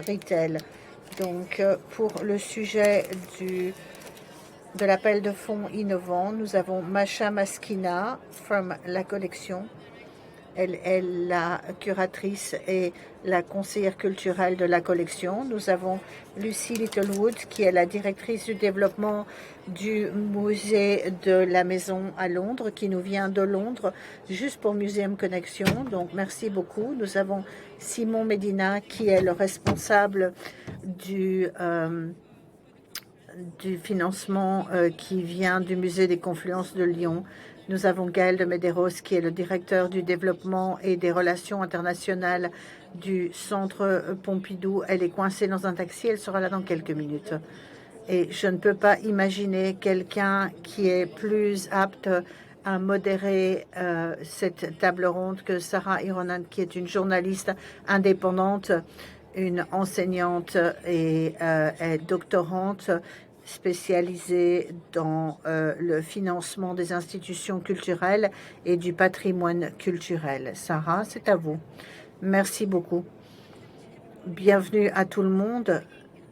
retail. Donc, pour le sujet de l'appel de fonds innovant, nous avons Masha Maskina from la collection. Elle est la curatrice et la conseillère culturelle de la collection. Nous avons Lucy Littlewood, qui est la directrice du développement du musée de la Maison à Londres, qui nous vient de Londres, juste pour Museum Connection. Donc, merci beaucoup. Nous avons Simon Medina, qui est le responsable du financement qui vient du musée des Confluences de Lyon. Nous avons Gaël de Medeiros, qui est le directeur du développement et des relations internationales du Centre Pompidou. Elle est coincée dans un taxi, elle sera là dans quelques minutes. Et je ne peux pas imaginer quelqu'un qui est plus apte à modérer cette table ronde que Sarah Ironan, qui est une journaliste indépendante, une enseignante et est doctorante spécialisée dans le financement des institutions culturelles et du patrimoine culturel. Sarah, c'est à vous. Merci beaucoup. Bienvenue à tout le monde.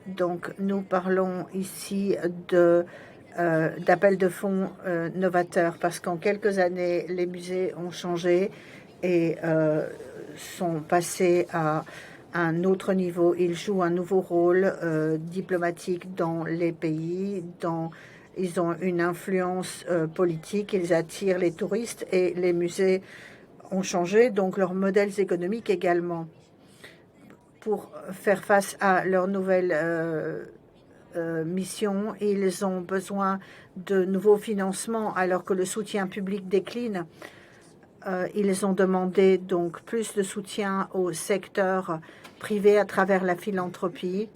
Donc, nous parlons ici d'appels de fonds novateurs parce qu'en quelques années, les musées ont changé et sont passés à un autre niveau. Ils jouent un nouveau rôle diplomatique dans les pays, ils ont une influence politique, ils attirent les touristes et les musées ont changé, donc leurs modèles économiques également. Pour faire face à leur nouvelle mission, ils ont besoin de nouveaux financements alors que le soutien public décline. Ils ont demandé donc plus de soutien au secteur privé à travers la philanthropie.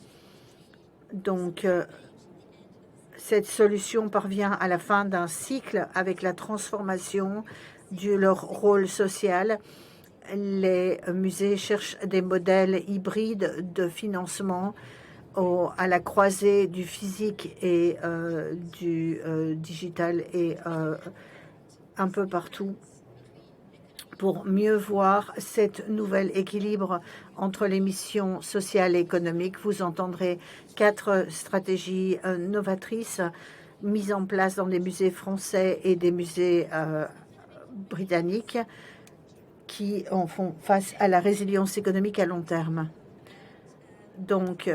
Donc, cette solution parvient à la fin d'un cycle avec la transformation de leur rôle social. Les musées cherchent des modèles hybrides de financement à la croisée du physique et du digital et un peu partout, pour mieux voir cet nouvel équilibre entre les missions sociales et économiques. Vous entendrez 4 stratégies novatrices mises en place dans des musées français et des musées britanniques qui en font face à la résilience économique à long terme. Donc,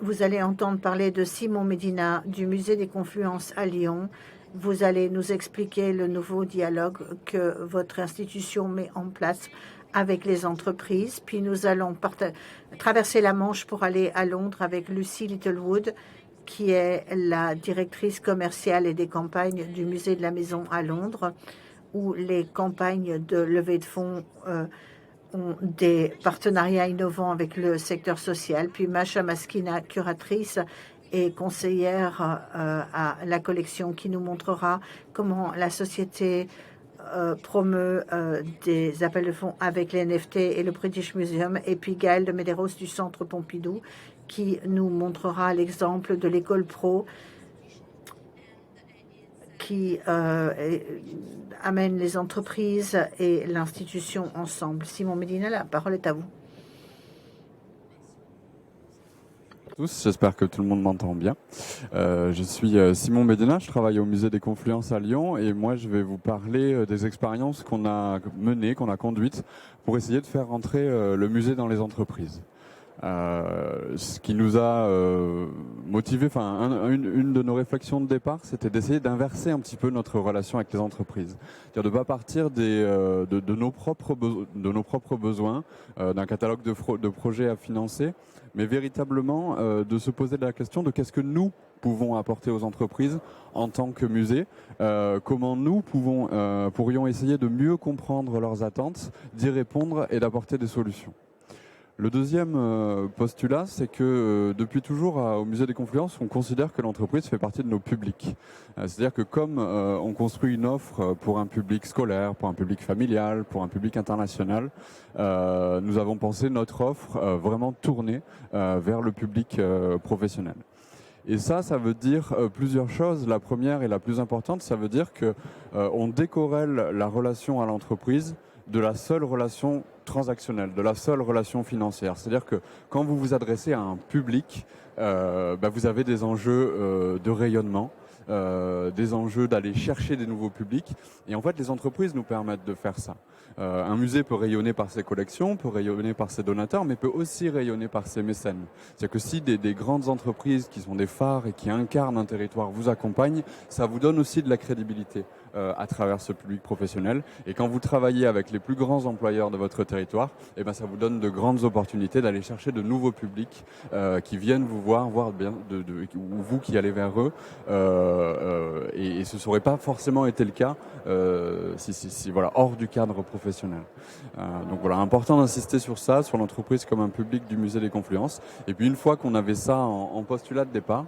vous allez entendre parler de Simon Medina du musée des Confluences à Lyon. Vous allez nous expliquer le nouveau dialogue que votre institution met en place avec les entreprises. Puis nous allons traverser la Manche pour aller à Londres avec Lucy Littlewood, qui est la directrice commerciale et des campagnes du musée de la Maison à Londres, où les campagnes de levée de fonds ont des partenariats innovants avec le secteur social. Puis Masha Maskina, curatrice et conseillère à la collection, qui nous montrera comment la société promeut des appels de fonds avec les NFT et le British Museum. Et puis Gaël de Medeiros du Centre Pompidou, qui nous montrera l'exemple de l'école pro qui amène les entreprises et l'institution ensemble. Simon Medina, la parole est à vous. J'espère que tout le monde m'entend bien. Je suis Simon Medina, je travaille au musée des Confluences à Lyon et moi je vais vous parler des expériences qu'on a menées, qu'on a conduites pour essayer de faire rentrer le musée dans les entreprises. Ce qui nous a motivé, une de nos réflexions de départ, c'était d'essayer d'inverser un petit peu notre relation avec les entreprises. C'est-à-dire de ne pas partir de nos propres besoins, d'un catalogue de projets à financer, mais véritablement de se poser la question de qu'est-ce que nous pouvons apporter aux entreprises en tant que musée, comment nous pourrions essayer de mieux comprendre leurs attentes, d'y répondre et d'apporter des solutions. Le deuxième postulat, c'est que depuis toujours au Musée des Confluences, on considère que l'entreprise fait partie de nos publics. C'est-à-dire que comme on construit une offre pour un public scolaire, pour un public familial, pour un public international, nous avons pensé notre offre vraiment tournée vers le public professionnel. Et ça veut dire plusieurs choses. La première et la plus importante, ça veut dire que on décorrèle la relation à l'entreprise de la seule relation transactionnel, de la seule relation financière. C'est-à-dire que quand vous vous adressez à un public, vous avez des enjeux de rayonnement, des enjeux d'aller chercher des nouveaux publics. Et en fait, les entreprises nous permettent de faire ça. Un musée peut rayonner par ses collections, peut rayonner par ses donateurs, mais peut aussi rayonner par ses mécènes. C'est-à-dire que si des grandes entreprises qui sont des phares et qui incarnent un territoire vous accompagnent, ça vous donne aussi de la crédibilité à travers ce public professionnel. Et quand vous travaillez avec les plus grands employeurs de votre territoire, eh ben, ça vous donne de grandes opportunités d'aller chercher de nouveaux publics qui viennent vous voir, ou vous qui allez vers eux. Et ce n'aurait pas forcément été le cas voilà, hors du cadre professionnel. Donc voilà, important d'insister sur ça, sur l'entreprise comme un public du musée des Confluences. Et puis une fois qu'on avait ça en postulat de départ,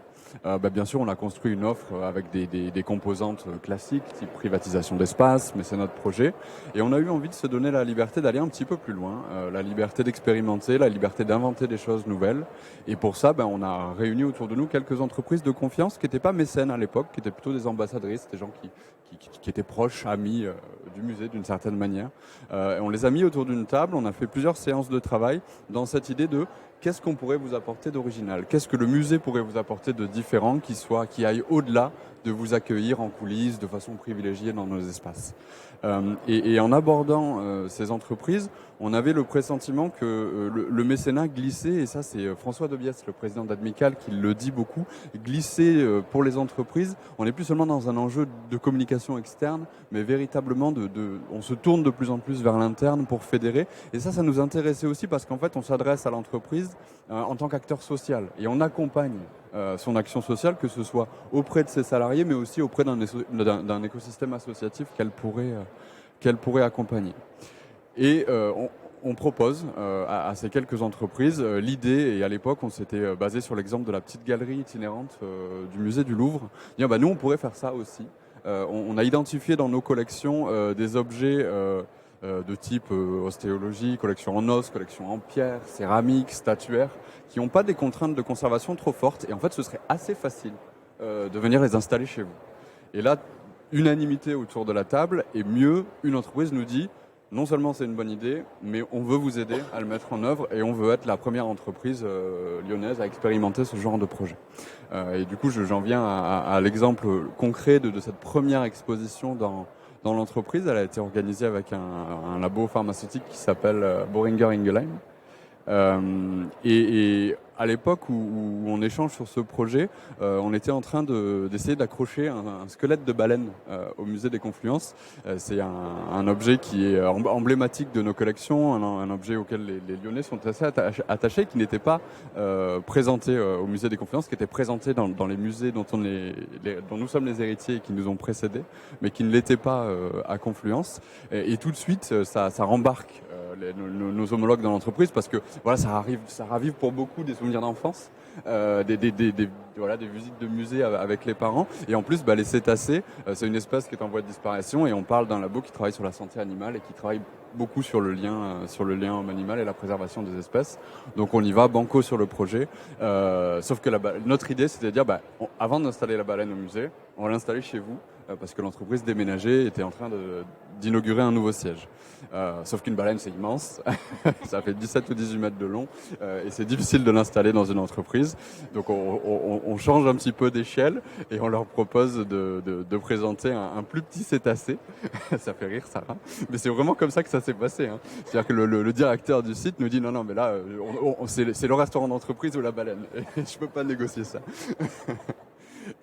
bien sûr, on a construit une offre avec des composantes classiques, type privatisation d'espace, mais c'est notre projet. Et on a eu envie de se donner la liberté d'aller un petit peu plus loin, la liberté d'expérimenter, la liberté d'inventer des choses nouvelles. Et pour ça, on a réuni autour de nous quelques entreprises de confiance qui n'étaient pas mécènes à l'époque, qui étaient plutôt des ambassadrices, des gens qui étaient proches, amis du musée d'une certaine manière. Et on les a mis autour d'une table, on a fait plusieurs séances de travail dans cette idée de qu'est-ce qu'on pourrait vous apporter d'original? Qu'est-ce que le musée pourrait vous apporter de différent qui aille au-delà de vous accueillir en coulisses de façon privilégiée dans nos espaces? Et en abordant ces entreprises, on avait le pressentiment que le mécénat glissait, et ça c'est François Debiès, le président d'Admical, qui le dit beaucoup, glisser pour les entreprises, on n'est plus seulement dans un enjeu de communication externe, mais véritablement on se tourne de plus en plus vers l'interne pour fédérer. Et ça nous intéressait aussi parce qu'en fait on s'adresse à l'entreprise en tant qu'acteur social, et on accompagne son action sociale, que ce soit auprès de ses salariés, mais aussi auprès d'un écosystème associatif qu'elle pourrait accompagner. Et on propose à ces quelques entreprises l'idée, et à l'époque on s'était basé sur l'exemple de la petite galerie itinérante du musée du Louvre, dire nous on pourrait faire ça aussi. On a identifié dans nos collections des objets de type ostéologie, collection en os, collection en pierre, céramique, statuaire, qui n'ont pas des contraintes de conservation trop fortes. Et en fait, ce serait assez facile de venir les installer chez vous. Et là, unanimité autour de la table, et mieux, une entreprise nous dit, non seulement c'est une bonne idée, mais on veut vous aider à le mettre en œuvre, et on veut être la première entreprise lyonnaise à expérimenter ce genre de projet. Et du coup, j'en viens à l'exemple concret de cette première exposition dans l'entreprise. Elle a été organisée avec un labo pharmaceutique qui s'appelle Boehringer Ingelheim. Et à l'époque où on échange sur ce projet, on était en train d'essayer d'accrocher un squelette de baleine au musée des Confluences. C'est un objet qui est emblématique de nos collections, un objet auquel les Lyonnais sont assez attachés, qui n'était pas présenté au musée des Confluences, qui était présenté dans les musées dont nous sommes les héritiers et qui nous ont précédés, mais qui ne l'était pas à Confluence. Et tout de suite, ça rembarque nos homologues dans l'entreprise, parce que voilà, ça ravive pour beaucoup des souvenirs d'enfance, des visites de musée avec les parents. Et en plus, les cétacés, c'est une espèce qui est en voie de disparition, et on parle d'un labo qui travaille sur la santé animale et qui travaille beaucoup sur le lien homme-animal et la préservation des espèces. Donc on y va banco sur le projet. Sauf que notre idée, c'était de dire, avant d'installer la baleine au musée, on va l'installer chez vous, parce que l'entreprise déménageait, était en train d'inaugurer un nouveau siège. Sauf qu'une baleine, c'est immense. Ça fait 17 ou 18 mètres de long, et c'est difficile de l'installer dans une entreprise. Donc on change un petit peu d'échelle, et on leur propose de présenter un plus petit cétacé. Ça fait rire Sarah, mais c'est vraiment comme ça que ça s'est passé, hein. C'est-à-dire que le directeur du site nous dit non mais là c'est le restaurant d'entreprise ou la baleine. Je peux pas négocier ça.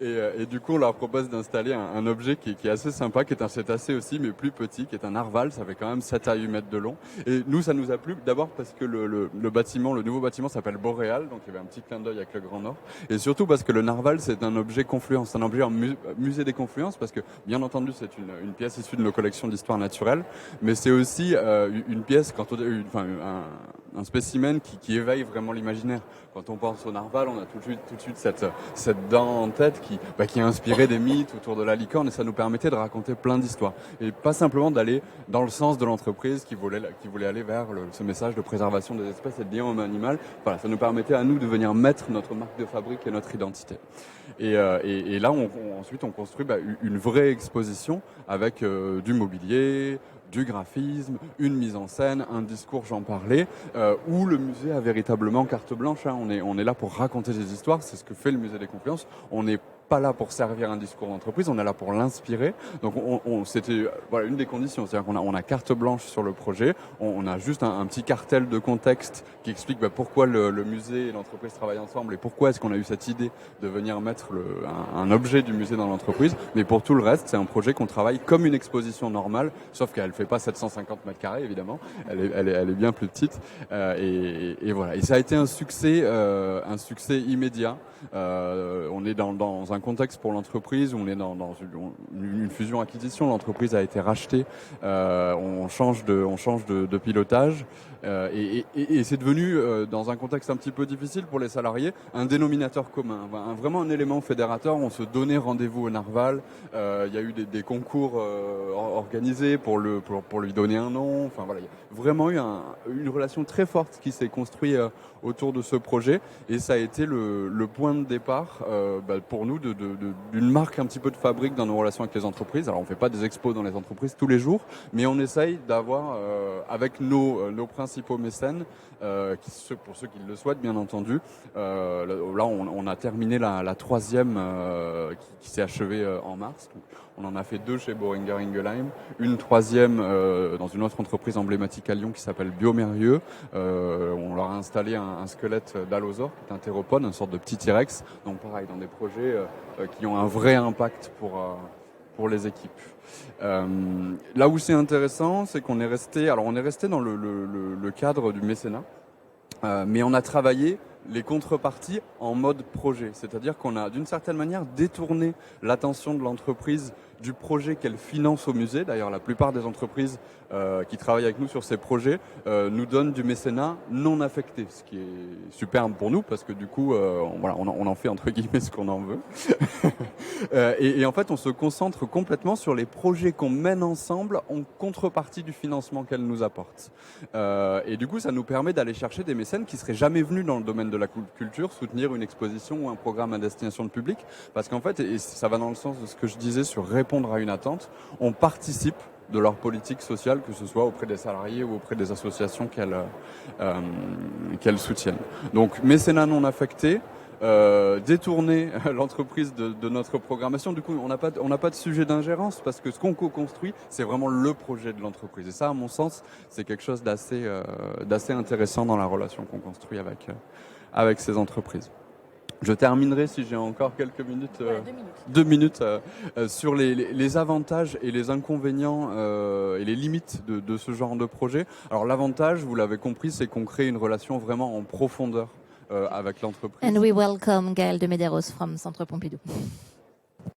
Et du coup, on leur propose d'installer un objet qui est assez sympa, qui est un cétacé aussi, mais plus petit, qui est un narval. Ça fait quand même 7 à 8 mètres de long. Et nous, ça nous a plu, d'abord parce que le nouveau bâtiment s'appelle Boréal, donc il y avait un petit clin d'œil avec le Grand Nord. Et surtout parce que le narval, c'est un objet confluence, un objet en musée des Confluences, parce que, bien entendu, c'est une pièce issue de nos collections d'histoire naturelle, mais c'est aussi une pièce, un spécimen qui éveille vraiment l'imaginaire. Quand on pense au narval, on a tout de suite cette dent en tête qui a inspiré des mythes autour de la licorne, et ça nous permettait de raconter plein d'histoires. Et pas simplement d'aller dans le sens de l'entreprise qui voulait aller vers ce message de préservation des espèces et de lien homme-animal. Voilà, ça nous permettait à nous de venir mettre notre marque de fabrique et notre identité. Et là, ensuite, on construit une vraie exposition avec du mobilier, du graphisme, une mise en scène, un discours, j'en parlais, où le musée a véritablement carte blanche. Hein. On est là pour raconter des histoires, c'est ce que fait le musée des Confluences. On n'est pas là pour servir un discours d'entreprise, on est là pour l'inspirer. Donc c'était voilà, une des conditions, c'est-à-dire qu'on a carte blanche sur le projet, on a juste un petit cartel de contexte qui explique pourquoi le musée et l'entreprise travaillent ensemble et pourquoi est-ce qu'on a eu cette idée de venir mettre un objet du musée dans l'entreprise. Mais pour tout le reste, c'est un projet qu'on travaille comme une exposition normale, sauf qu'elle ne fait pas 750 mètres carrés évidemment, elle est bien plus petite. Et voilà, et ça a été un succès immédiat. On est dans un contexte pour l'entreprise où on est dans une fusion-acquisition. L'entreprise a été rachetée. On change de pilotage. Et c'est devenu, dans un contexte un petit peu difficile pour les salariés, un dénominateur commun, vraiment un élément fédérateur. On se donnait rendez-vous au Narval. Il y a eu des concours organisés pour lui donner un nom. Enfin voilà, il y a vraiment eu une relation très forte qui s'est construite autour de ce projet. Et ça a été le point de départ pour nous d'une marque un petit peu de fabrique dans nos relations avec les entreprises. Alors on ne fait pas des expos dans les entreprises tous les jours, mais on essaye d'avoir avec nos principaux mécènes, pour ceux qui le souhaitent bien entendu. Là on a terminé la troisième qui s'est achevée en mars. Donc, on en a fait 2 chez Boehringer Ingelheim, une troisième dans une autre entreprise emblématique à Lyon qui s'appelle Biomérieux. On leur a installé un squelette d'allosaure, qui est un théropode, une sorte de petit T-Rex. Donc pareil, dans des projets qui ont un vrai impact pour les équipes. Là où c'est intéressant, c'est qu'on est resté dans le cadre du mécénat, mais on a travaillé les contreparties en mode projet. C'est-à-dire qu'on a d'une certaine manière détourné l'attention de l'entreprise du projet qu'elle finance au musée. D'ailleurs, la plupart des entreprises qui travaillent avec nous sur ces projets nous donnent du mécénat non affecté, ce qui est superbe pour nous parce que du coup, on en fait entre guillemets ce qu'on en veut. Et en fait, on se concentre complètement sur les projets qu'on mène ensemble en contrepartie du financement qu'elle nous apporte. Et du coup, ça nous permet d'aller chercher des mécènes qui seraient jamais venus dans le domaine de la culture soutenir une exposition ou un programme à destination de public, parce qu'en fait, et ça va dans le sens de ce que je disais sur répondre à une attente, on participe de leur politique sociale, que ce soit auprès des salariés ou auprès des associations qu'elles soutiennent. Donc mécénat non affecté, détourner l'entreprise de notre programmation. Du coup, on n'a pas de sujet d'ingérence parce que ce qu'on co-construit, c'est vraiment le projet de l'entreprise. Et ça, à mon sens, c'est quelque chose d'assez intéressant dans la relation qu'on construit avec ces entreprises. Je terminerai, si j'ai encore quelques minutes, 2 minutes, sur les avantages et les inconvénients et les limites de ce genre de projet. Alors l'avantage, vous l'avez compris, c'est qu'on crée une relation vraiment en profondeur avec l'entreprise. And we welcome Gaël de Medeiros from Centre Pompidou.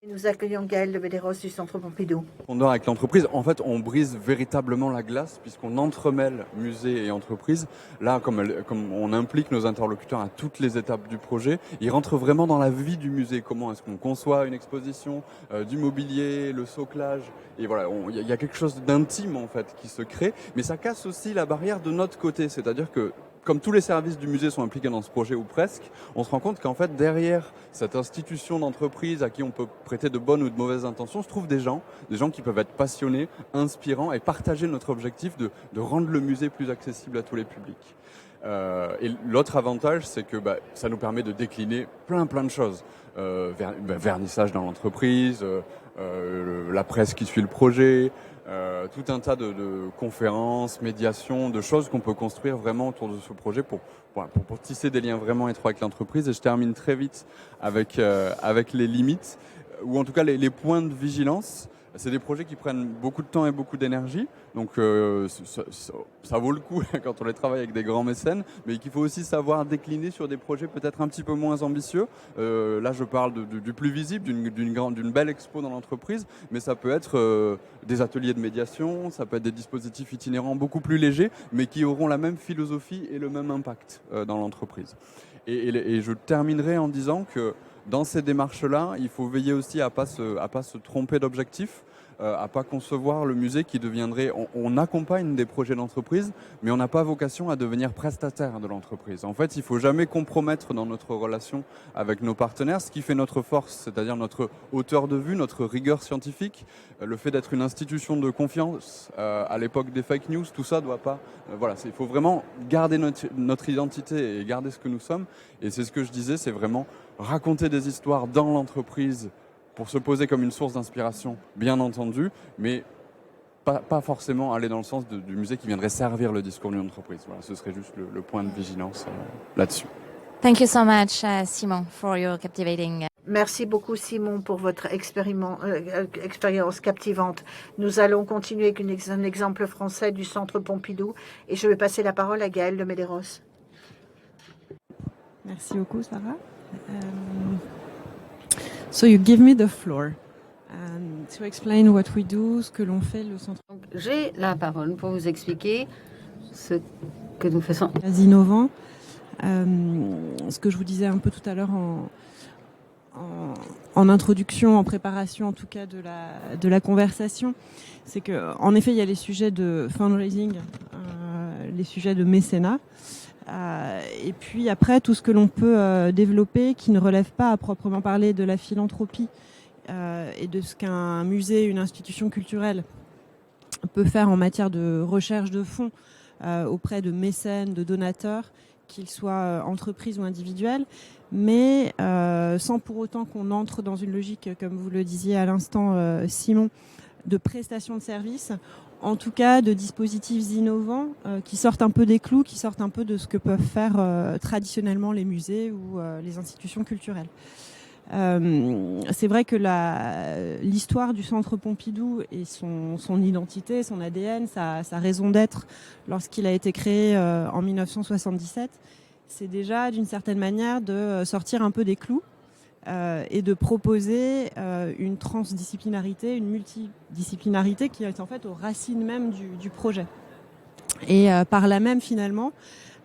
Nous accueillons Gaël de Medeiros du Centre Pompidou. Avec l'entreprise, en fait, on brise véritablement la glace puisqu'on entremêle musée et entreprise. Là, comme on implique nos interlocuteurs à toutes les étapes du projet, ils rentrent vraiment dans la vie du musée. Comment est-ce qu'on conçoit une exposition, du mobilier, le soclage. Et voilà, il y a quelque chose d'intime en fait qui se crée, mais ça casse aussi la barrière de notre côté. C'est-à-dire que comme tous les services du musée sont impliqués dans ce projet ou presque, on se rend compte qu'en fait derrière cette institution d'entreprise à qui on peut prêter de bonnes ou de mauvaises intentions, se trouvent des gens qui peuvent être passionnés, inspirants et partager notre objectif de rendre le musée plus accessible à tous les publics. Et l'autre avantage, c'est que ça nous permet de décliner plein de choses. Vernissage dans l'entreprise, la presse qui suit le projet, tout un tas de conférences, médiations, de choses qu'on peut construire vraiment autour de ce projet pour tisser des liens vraiment étroits avec l'entreprise. Et je termine très vite avec les limites, ou en tout cas les points de vigilance. C'est des projets qui prennent beaucoup de temps et beaucoup d'énergie, donc ça vaut le coup quand on les travaille avec des grands mécènes, mais qu'il faut aussi savoir décliner sur des projets peut-être un petit peu moins ambitieux. Là, je parle du plus visible, d'une belle expo dans l'entreprise, mais ça peut être des ateliers de médiation, ça peut être des dispositifs itinérants beaucoup plus légers, mais qui auront la même philosophie et le même impact dans l'entreprise. Et je terminerai en disant que dans ces démarches-là, il faut veiller aussi à pas se tromper d'objectif. à pas concevoir le musée qui deviendrait... On accompagne des projets d'entreprise, mais on n'a pas vocation à devenir prestataire de l'entreprise. En fait, il faut jamais compromettre dans notre relation avec nos partenaires ce qui fait notre force, c'est-à-dire notre hauteur de vue, notre rigueur scientifique, le fait d'être une institution de confiance à l'époque des fake news, tout ça doit pas... voilà, il faut vraiment garder notre identité et garder ce que nous sommes. Et c'est ce que je disais, c'est vraiment raconter des histoires dans l'entreprise pour se poser comme une source d'inspiration, bien entendu, mais pas forcément aller dans le sens du musée qui viendrait servir le discours d'une entreprise. Voilà, ce serait juste le point de vigilance là-dessus. Thank you so much, Simon, for your captivating. Merci beaucoup Simon pour votre expérience captivante. Nous allons continuer avec un exemple français du Centre Pompidou et je vais passer la parole à Gaëlle de Medeiros. Merci beaucoup Sarah. So you give me the floor to explain what we do, ce que l'on fait, le centre. J'ai la parole pour vous expliquer ce que nous faisons. Très innovant. Ce que je vous disais un peu tout à l'heure en introduction, en préparation en tout cas de la conversation, c'est que en effet il y a les sujets de fundraising, les sujets de mécénat. Et puis après, tout ce que l'on peut développer qui ne relève pas à proprement parler de la philanthropie et de ce qu'un musée, une institution culturelle peut faire en matière de recherche de fonds auprès de mécènes, de donateurs, qu'ils soient entreprises ou individuels, mais sans pour autant qu'on entre dans une logique, comme vous le disiez à l'instant, Simon, de prestation de services. En tout cas, de dispositifs innovants qui sortent un peu des clous, qui sortent un peu de ce que peuvent faire traditionnellement les musées ou les institutions culturelles. C'est vrai que l'histoire du Centre Pompidou et son identité, son ADN, sa raison d'être lorsqu'il a été créé en 1977, c'est déjà d'une certaine manière de sortir un peu des clous et de proposer une transdisciplinarité, une multidisciplinarité qui est en fait aux racines même du projet. Et par là même finalement,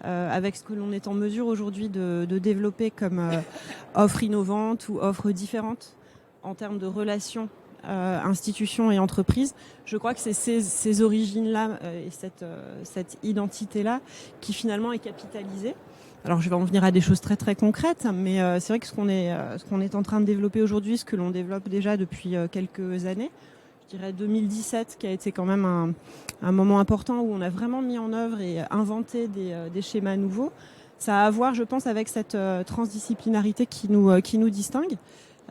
avec ce que l'on est en mesure aujourd'hui de développer comme offre innovante ou offre différente en termes de relations institutions et entreprises, je crois que c'est ces origines-là et cette identité-là qui finalement est capitalisée. Alors je vais en venir à des choses très très concrètes, mais c'est vrai que ce qu'on est en train de développer aujourd'hui, ce que l'on développe déjà depuis quelques années, je dirais 2017 qui a été quand même un moment important où on a vraiment mis en œuvre et inventé des schémas nouveaux. Ça a à voir, je pense, avec cette transdisciplinarité qui nous distingue.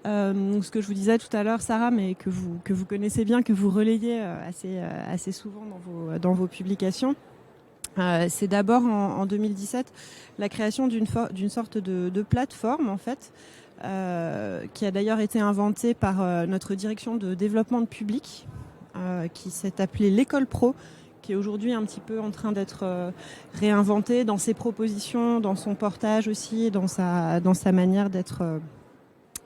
Ce que je vous disais tout à l'heure, Sarah, mais que vous connaissez bien, que vous relayez assez souvent dans vos publications. C'est d'abord en 2017 la création d'une sorte de plateforme en fait, qui a d'ailleurs été inventée par notre direction de développement de public, qui s'est appelée l'école pro, qui est aujourd'hui un petit peu en train d'être réinventée dans ses propositions, dans son portage aussi, dans sa manière d'être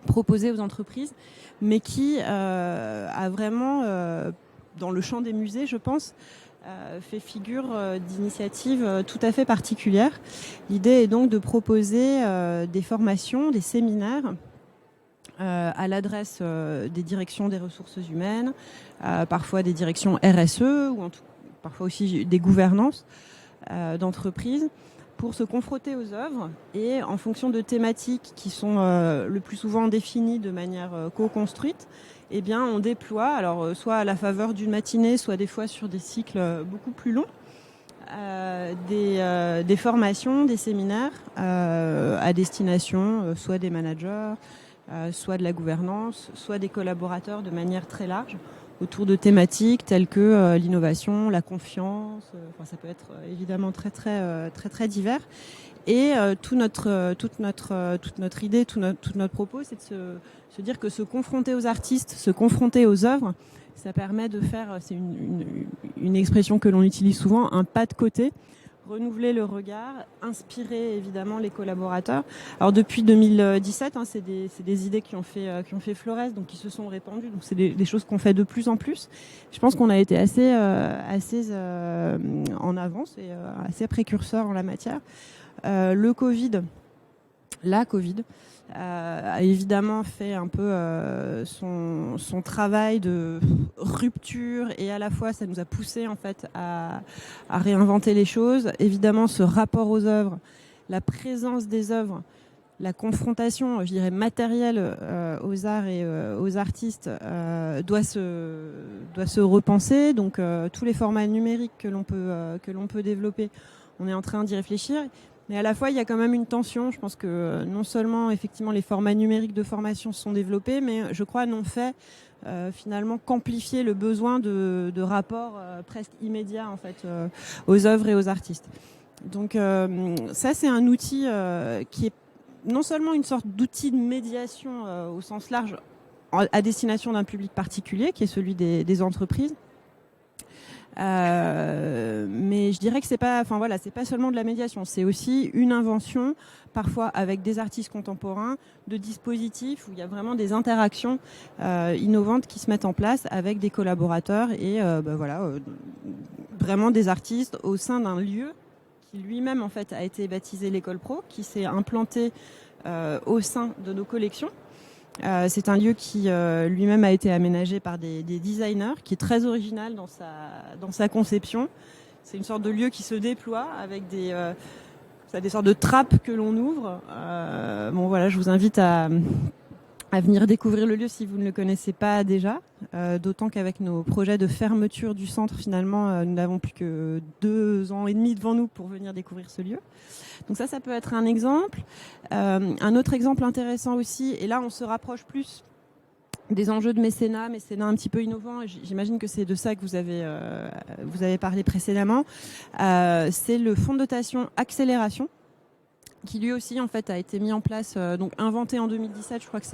proposée aux entreprises, mais qui a vraiment, dans le champ des musées, je pense, fait figure d'initiative tout à fait particulière. L'idée est donc de proposer des formations, des séminaires à l'adresse des directions des ressources humaines, parfois des directions RSE ou parfois aussi des gouvernances d'entreprises, pour se confronter aux œuvres et en fonction de thématiques qui sont le plus souvent définies de manière co-construite, eh bien, on déploie, alors soit à la faveur d'une matinée, soit des fois sur des cycles beaucoup plus longs, des formations, des séminaires à destination soit des managers, soit de la gouvernance, soit des collaborateurs de manière très large, autour de thématiques telles que l'innovation, la confiance. Ça peut être évidemment très divers. Et toute notre idée, tout notre propos, c'est de se dire que se confronter aux artistes, se confronter aux œuvres, ça permet de faire, c'est une expression que l'on utilise souvent, un pas de côté, renouveler le regard, inspirer évidemment les collaborateurs. Alors depuis 2017, c'est des idées qui ont fait florès, donc qui se sont répandues. Donc c'est des choses qu'on fait de plus en plus. Je pense qu'on a été assez en avance et assez précurseur en la matière. La Covid a évidemment fait un peu son travail de rupture, et à la fois ça nous a poussé en fait à réinventer les choses. Évidemment, ce rapport aux œuvres, la présence des œuvres, la confrontation, je dirais, matérielle aux arts et aux artistes doit se repenser. Donc tous les formats numériques que l'on peut développer, on est en train d'y réfléchir. Mais à la fois, il y a quand même une tension. Je pense que non seulement, effectivement, les formats numériques de formation sont développés, mais je crois n'ont fait finalement qu'amplifier le besoin de rapports presque immédiats en fait, aux œuvres et aux artistes. Donc ça, c'est un outil qui est non seulement une sorte d'outil de médiation au sens large à destination d'un public particulier, qui est celui des entreprises, mais je dirais que c'est pas seulement de la médiation, c'est aussi une invention, parfois avec des artistes contemporains, de dispositifs où il y a vraiment des interactions innovantes qui se mettent en place avec des collaborateurs et vraiment des artistes au sein d'un lieu qui lui-même en fait a été baptisé l'École Pro, qui s'est implanté au sein de nos collections. C'est un lieu qui lui-même a été aménagé par des designers, qui est très original dans sa conception. C'est une sorte de lieu qui se déploie avec des sortes de trappes que l'on ouvre. Je vous invite à venir découvrir le lieu si vous ne le connaissez pas déjà, d'autant qu'avec nos projets de fermeture du centre, finalement, nous n'avons plus que 2 ans et demi devant nous pour venir découvrir ce lieu. Donc ça peut être un exemple. Un autre exemple intéressant aussi, et là on se rapproche plus des enjeux de mécénat un petit peu innovant, et j'imagine que c'est de ça que vous avez parlé précédemment, c'est le fonds de dotation accélération, qui lui aussi en fait a été mis en place, donc inventé en 2017. Je crois que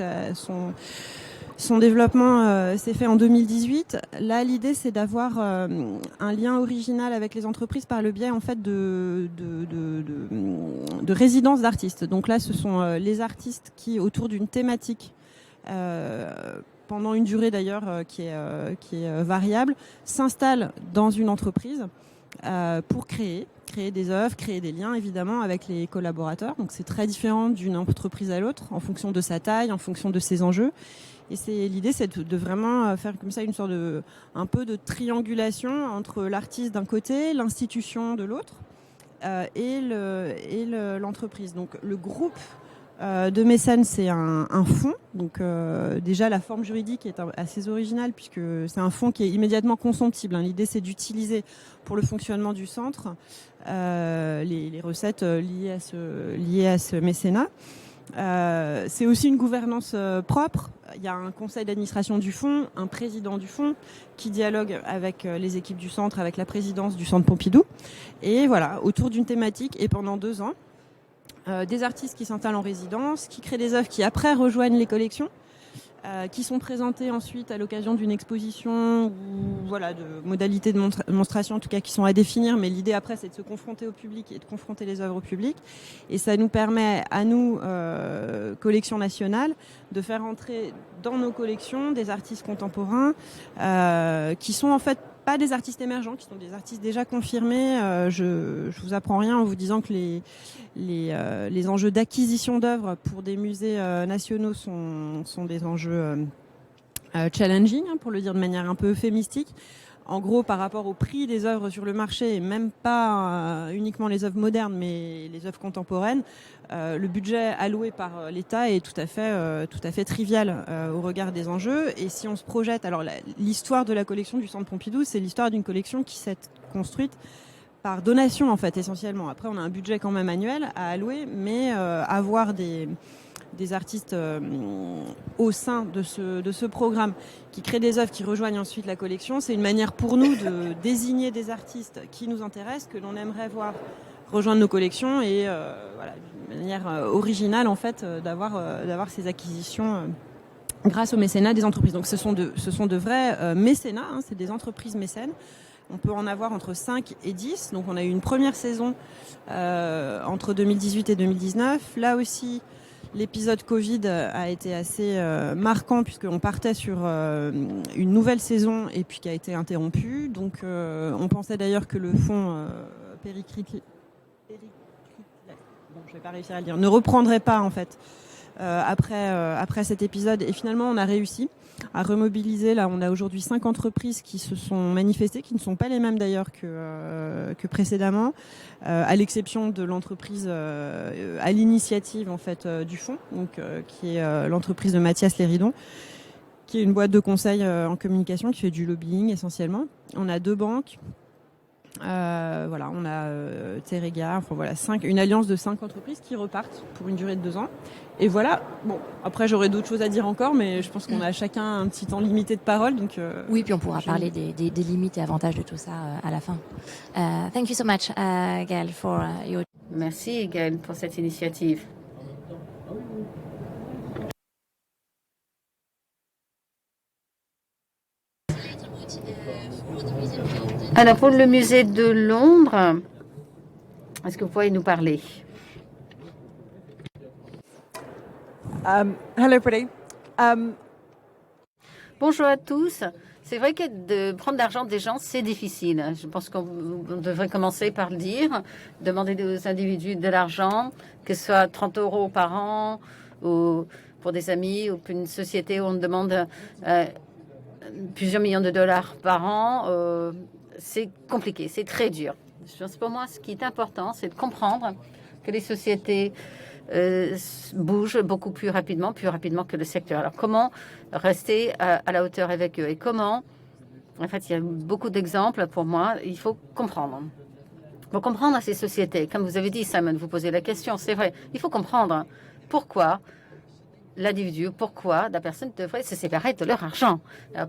son développement s'est fait en 2018. Là, l'idée c'est d'avoir un lien original avec les entreprises par le biais en fait de résidences d'artistes. Donc là, ce sont les artistes qui, autour d'une thématique, pendant une durée d'ailleurs qui est variable, s'installent dans une entreprise pour créer des œuvres, créer des liens évidemment avec les collaborateurs. Donc c'est très différent d'une entreprise à l'autre en fonction de sa taille, en fonction de ses enjeux. Et l'idée, c'est de vraiment faire comme ça une sorte un peu de triangulation entre l'artiste d'un côté, l'institution de l'autre et l'entreprise. Donc le groupe de mécènes, c'est un fonds. Donc déjà, la forme juridique est assez originale puisque c'est un fonds qui est immédiatement consomptible. L'idée, c'est d'utiliser pour le fonctionnement du centre les recettes liées à ce mécénat. C'est aussi une gouvernance propre. Il y a un conseil d'administration du fonds, un président du fonds qui dialogue avec les équipes du centre, avec la présidence du centre Pompidou. Et voilà, autour d'une thématique et pendant 2 ans, des artistes qui s'installent en résidence, qui créent des œuvres qui après rejoignent les collections, qui sont présentées ensuite à l'occasion d'une exposition ou de modalités de démonstration en tout cas qui sont à définir, mais l'idée après c'est de se confronter au public et de confronter les œuvres au public, et ça nous permet à nous, collection nationale, de faire entrer dans nos collections des artistes contemporains qui sont en fait pas des artistes émergents, qui sont des artistes déjà confirmés. Je vous apprends rien en vous disant que les enjeux d'acquisition d'œuvres pour des musées nationaux sont des enjeux challenging, pour le dire de manière un peu euphémistique. En gros, par rapport au prix des œuvres sur le marché, et même pas uniquement les œuvres modernes, mais les œuvres contemporaines, le budget alloué par l'État est tout à fait trivial au regard des enjeux. Et si on se projette, alors l'histoire de la collection du Centre Pompidou, c'est l'histoire d'une collection qui s'est construite par donation en fait essentiellement. Après, on a un budget quand même annuel à allouer, mais avoir des artistes au sein de ce programme qui créent des œuvres qui rejoignent ensuite la collection, c'est une manière pour nous de désigner des artistes qui nous intéressent, que l'on aimerait voir rejoindre nos collections, et d'une manière originale en fait d'avoir ces acquisitions grâce au mécénat des entreprises. Donc ce sont de vrais mécénats, c'est des entreprises mécènes. On peut en avoir entre 5 et 10. Donc on a eu une première saison entre 2018 et 2019. Là aussi, l'épisode Covid a été assez marquant puisqu'on partait sur une nouvelle saison et puis qui a été interrompue. Donc on pensait d'ailleurs que le fonds je vais pas réussir à le dire, ne reprendrait pas en fait après cet épisode. Et finalement, on a réussi à remobiliser. Là, on a aujourd'hui 5 entreprises qui se sont manifestées, qui ne sont pas les mêmes d'ailleurs que précédemment, à l'exception de l'entreprise à l'initiative en fait du fonds, donc qui est l'entreprise de Mathias Léridon, qui est une boîte de conseil en communication qui fait du lobbying essentiellement. On a 2 banques. Voilà, on a Terega, enfin voilà, une alliance de 5 entreprises qui repartent pour une durée de 2 ans. Et voilà, bon, après j'aurais d'autres choses à dire encore, mais je pense qu'on a chacun un petit temps limité de parole. Donc, oui, puis on pourra parler des limites et avantages de tout ça à la fin. Thank you so much, Gaëlle, for your... Merci Gaëlle pour cette initiative. Alors pour le musée de Londres, est-ce que vous pouvez nous parler? Hello, everybody. Bonjour à tous. C'est vrai que de prendre l'argent des gens, c'est difficile. Je pense qu'on devrait commencer par le dire, demander aux individus de l'argent, que ce soit 30 € par an, ou pour des amis, ou pour une société où on demande plusieurs millions de dollars par an. C'est compliqué, c'est très dur. Je pense pour moi, ce qui est important, c'est de comprendre que les sociétés bougent beaucoup plus rapidement que le secteur. Alors, comment rester à la hauteur avec eux et comment, en fait, il y a beaucoup d'exemples pour moi, il faut comprendre. Pour comprendre ces sociétés, comme vous avez dit, Simon, vous posez la question, c'est vrai, il faut comprendre pourquoi l'individu, pourquoi la personne devrait se séparer de leur argent,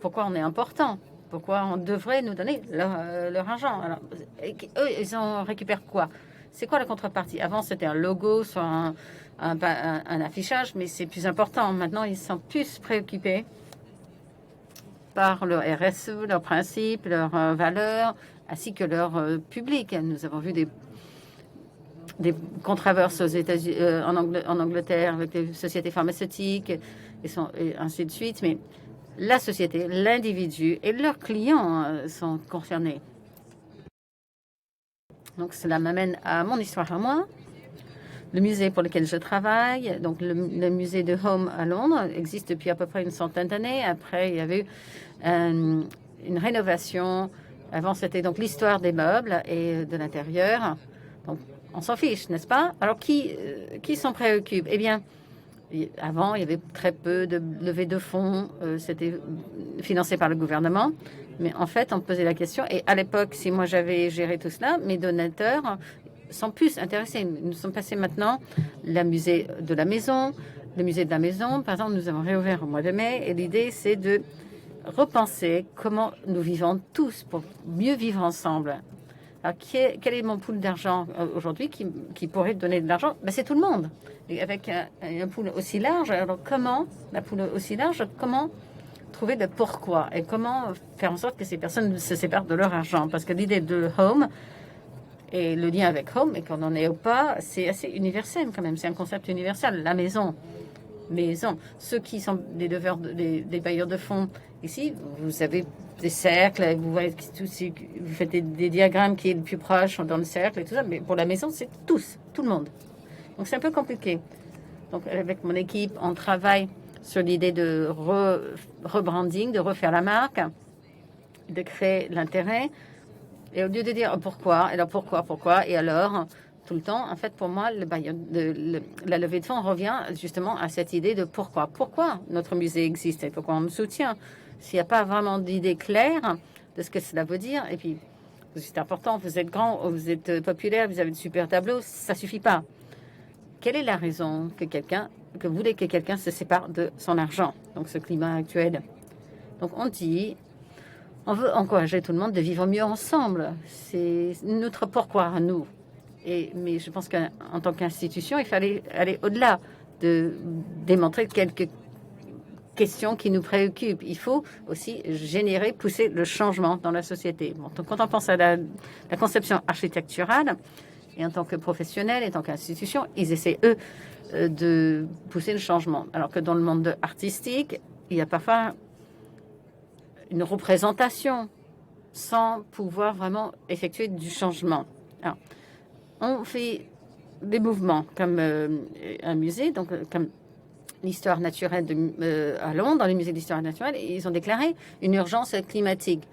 pourquoi on est important. Pourquoi on devrait nous donner leur argent? Alors, eux, ils en récupèrent quoi? C'est quoi la contrepartie? Avant, c'était un logo, soit un affichage, mais c'est plus important. Maintenant, ils sont plus préoccupés par leur RSE, leurs principes, leurs valeurs, ainsi que leur public. Nous avons vu des controverses aux États-Unis, en Angleterre, avec les sociétés pharmaceutiques, et ainsi de suite. Mais la société, l'individu et leurs clients sont concernés. Donc, cela m'amène à mon histoire à moi. Le musée pour lequel je travaille, donc le musée de Home à Londres, existe depuis à peu près une centaine d'années. Après, il y avait une rénovation. Avant, c'était donc l'histoire des meubles et de l'intérieur. Donc, on s'en fiche, n'est-ce pas? Alors, qui s'en préoccupe? Eh bien, avant, il y avait très peu de levée de fonds. C'était financé par le gouvernement. Mais en fait, on posait la question. Et à l'époque, si moi j'avais géré tout cela, mes donateurs sont plus intéressés. Nous sommes passés maintenant le musée de la maison. Le musée de la maison, par exemple, nous avons réouvert au mois de mai. Et l'idée, c'est de repenser comment nous vivons tous pour mieux vivre ensemble. Alors, quel est mon pool d'argent aujourd'hui qui pourrait donner de l'argent? Ben, c'est tout le monde. Et avec un pool aussi large, alors comment trouver le pourquoi et comment faire en sorte que ces personnes se séparent de leur argent? Parce que l'idée de Home et le lien avec Home, et qu'on en est ou pas, c'est assez universel quand même. C'est un concept universel. La maison. Ceux qui sont des bailleurs de fonds, ici, vous avez des cercles, vous faites des diagrammes qui est le plus proche dans le cercle et tout ça, mais pour la maison, c'est tout le monde. Donc c'est un peu compliqué. Donc avec mon équipe, on travaille sur l'idée de rebranding, de refaire la marque, de créer l'intérêt. Et au lieu de dire pourquoi, alors pourquoi, et alors, tout le temps, en fait, pour moi, la levée de fonds revient justement à cette idée de pourquoi. Pourquoi notre musée existe et pourquoi on nous soutient. S'il n'y a pas vraiment d'idée claire de ce que cela veut dire, et puis c'est important, vous êtes grand, vous êtes populaire, vous avez de super tableaux, ça ne suffit pas. Quelle est la raison que vous voulez que quelqu'un se sépare de son argent? Donc ce climat actuel. Donc on veut encourager tout le monde de vivre mieux ensemble. C'est notre pourquoi à nous. Mais je pense qu'en tant qu'institution, il fallait aller au-delà de démontrer quelques questions qui nous préoccupent. Il faut aussi pousser le changement dans la société. Bon, donc quand on pense à la conception architecturale, et en tant que professionnels, et en tant qu'institution, ils essaient, eux, de pousser le changement. Alors que dans le monde artistique, il y a parfois une représentation sans pouvoir vraiment effectuer du changement. Alors, on fait des mouvements comme un musée, donc comme l'histoire naturelle à Londres, dans le musée d'histoire naturelle, et ils ont déclaré une urgence climatique.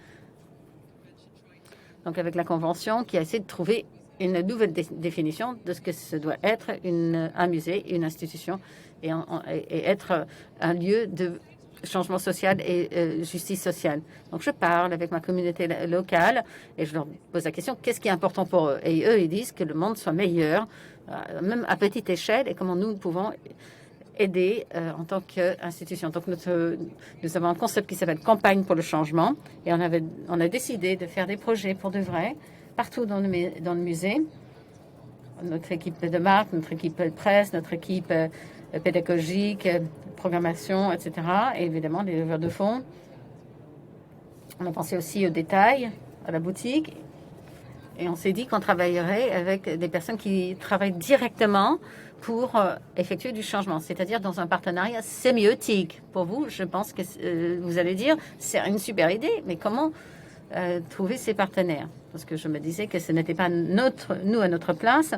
Donc avec la Convention qui a essayé de trouver une nouvelle définition de ce que ce doit être un musée, une institution, et être un lieu de changement social et justice sociale. Donc je parle avec ma communauté locale et je leur pose la question, qu'est-ce qui est important pour eux? Et eux, ils disent que le monde soit meilleur, même à petite échelle, et comment nous pouvons aider en tant qu'institution. Donc nous avons un concept qui s'appelle Campagne pour le changement, et on a décidé de faire des projets pour de vrai, partout dans le musée. Notre équipe de marque, notre équipe de presse, notre équipe pédagogique, programmation, etc. Et évidemment, des leveurs de fonds. On a pensé aussi aux détails, à la boutique. Et on s'est dit qu'on travaillerait avec des personnes qui travaillent directement pour effectuer du changement, c'est-à-dire dans un partenariat sémiotique. Pour vous, je pense que vous allez dire, c'est une super idée, mais comment trouver ces partenaires? Parce que je me disais que ce n'était pas nous, à notre place,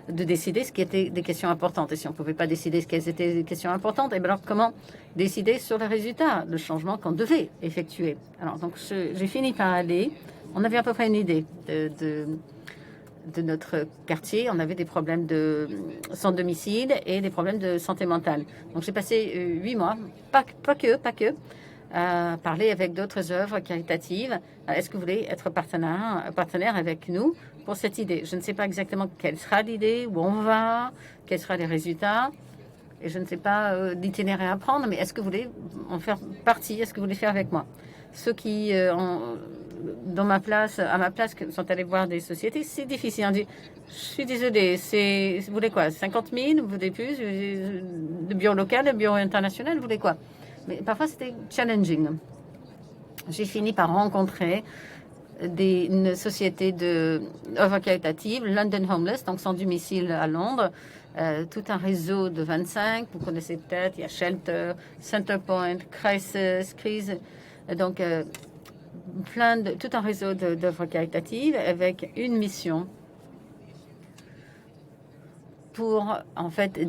de décider ce qui était des questions importantes. Et si on ne pouvait pas décider ce qui étaient des questions importantes, et bien alors comment décider sur le résultat, le changement qu'on devait effectuer? Alors, donc, j'ai fini par aller. On avait à peu près une idée de notre quartier. On avait des problèmes de sans domicile et des problèmes de santé mentale. Donc, j'ai passé 8 mois, pas que, à parler avec d'autres œuvres caritatives. Est-ce que vous voulez être partenaire avec nous pour cette idée? Je ne sais pas exactement quelle sera l'idée, où on va, quels seront les résultats. Et je ne sais pas l'itinéraire à prendre, mais est-ce que vous voulez en faire partie? Est-ce que vous voulez faire avec moi? Ceux qui, à ma place, sont allés voir des sociétés, c'est difficile. On dit, je suis désolée, vous voulez quoi? 50 000? Vous voulez plus? De bureau local, de bureau international? Vous voulez quoi? Mais parfois, c'était challenging. J'ai fini par rencontrer une société d'œuvres caritatives, London Homeless, donc sans domicile à Londres, tout un réseau de 25, vous connaissez peut-être, il y a Shelter, Centrepoint, Crisis, Crise, donc tout un réseau d'œuvres caritatives avec une mission pour, en fait,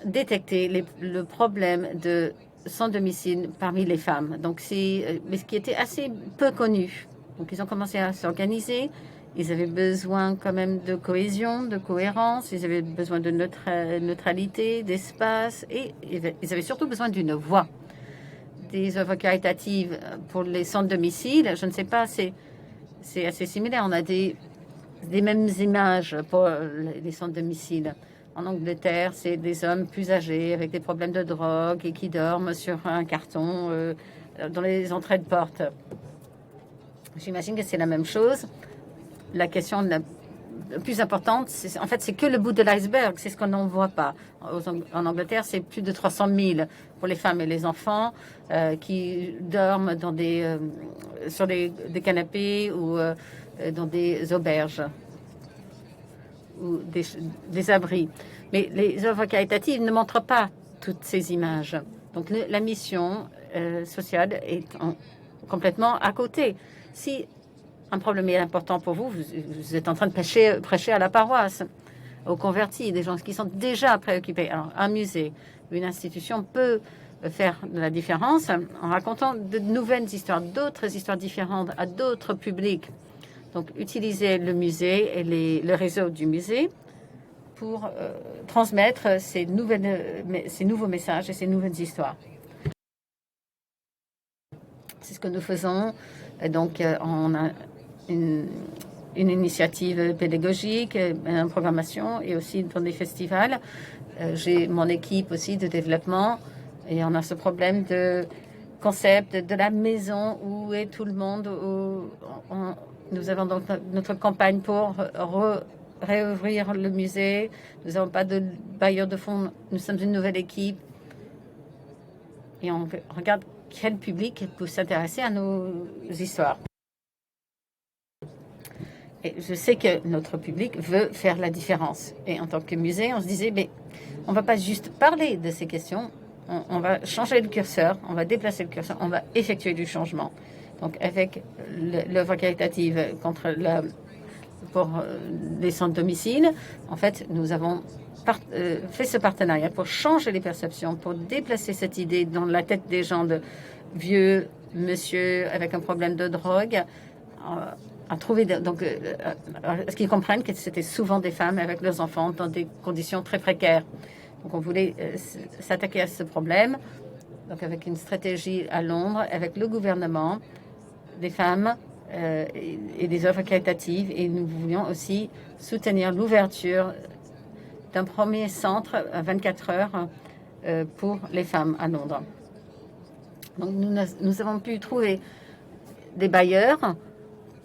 détecter le problème de sans domicile parmi les femmes. Donc, mais ce qui était assez peu connu. Donc, ils ont commencé à s'organiser. Ils avaient besoin quand même de cohésion, de cohérence. Ils avaient besoin de neutralité, d'espace. Et ils avaient surtout besoin d'une voix. Des œuvres caritatives pour les sans domicile, je ne sais pas, c'est assez similaire. On a des mêmes images pour les sans domicile. En Angleterre, c'est des hommes plus âgés avec des problèmes de drogue et qui dorment sur un carton dans les entrées de porte. J'imagine que c'est la même chose. La question la plus importante, c'est que le bout de l'iceberg, c'est ce qu'on n'en voit pas. En Angleterre, c'est plus de 300 000 pour les femmes et les enfants qui dorment sur des canapés ou dans des auberges ou des abris. Mais les œuvres caritatives ne montrent pas toutes ces images. Donc la mission sociale est complètement à côté. Si un problème est important pour vous, vous êtes en train de prêcher à la paroisse, aux convertis, des gens qui sont déjà préoccupés. Alors un musée, une institution peut faire de la différence en racontant de nouvelles histoires, d'autres histoires différentes à d'autres publics. Donc, utiliser le musée et le réseau du musée pour transmettre ces nouveaux messages et ces nouvelles histoires. C'est ce que nous faisons. Donc, on a une initiative pédagogique, une programmation et aussi dans des festivals. J'ai mon équipe aussi de développement et on a ce problème de concept de la maison où est tout le monde. Nous avons donc notre campagne pour réouvrir le musée. Nous n'avons pas de bailleur de fonds. Nous sommes une nouvelle équipe. Et on regarde quel public peut s'intéresser à nos histoires. Et je sais que notre public veut faire la différence. Et en tant que musée, on se disait, mais on ne va pas juste parler de ces questions. On va changer le curseur, on va déplacer le curseur, on va effectuer du changement. Donc, avec l'œuvre caritative contre pour les sans-domicile. En fait, nous avons fait ce partenariat pour changer les perceptions, pour déplacer cette idée dans la tête des gens de vieux monsieur avec un problème de drogue, à trouver à ce qu'ils comprennent que c'était souvent des femmes avec leurs enfants dans des conditions très précaires. Donc on voulait s'attaquer à ce problème, donc avec une stratégie à Londres, avec le gouvernement, des femmes et des œuvres caritatives, et nous voulions aussi soutenir l'ouverture d'un premier centre à 24 heures pour les femmes à Londres. Donc nous avons pu trouver des bailleurs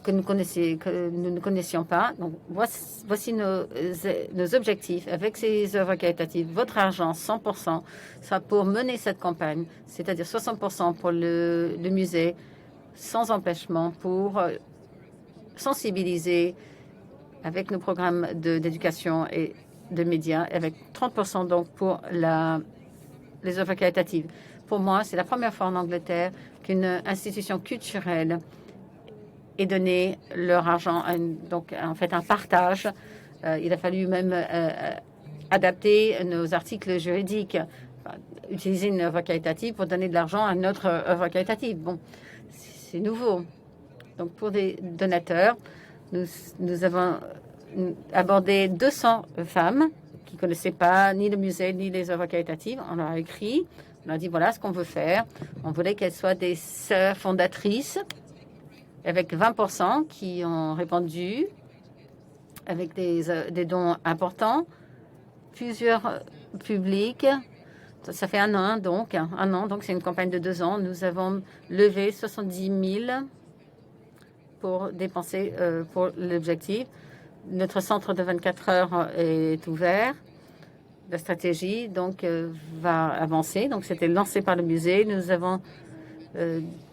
que nous ne connaissions pas. Donc voici nos objectifs avec ces œuvres caritatives. Votre argent, 100%, sera pour mener cette campagne, c'est-à-dire 60% pour le musée, sans empêchement, pour sensibiliser avec nos programmes d'éducation et de médias, avec 30% donc pour les œuvres caritatives. Pour moi, c'est la première fois en Angleterre qu'une institution culturelle ait donné leur argent, donc en fait un partage. Il a fallu même adapter nos articles juridiques, utiliser une œuvre caritative pour donner de l'argent à notre œuvre caritative. Bon, c'est nouveau. Donc pour des donateurs, nous avons abordé 200 femmes qui ne connaissaient pas ni le musée ni les œuvres caritatives. On leur a écrit, on leur a dit voilà ce qu'on veut faire. On voulait qu'elles soient des sœurs fondatrices, avec 20% qui ont répondu, avec des dons importants, plusieurs publics. Ça fait un an, donc c'est une campagne de 2 ans. Nous avons levé 70 000 pour dépenser pour l'objectif. Notre centre de 24 heures est ouvert. La stratégie donc va avancer. Donc c'était lancé par le musée. Nous avons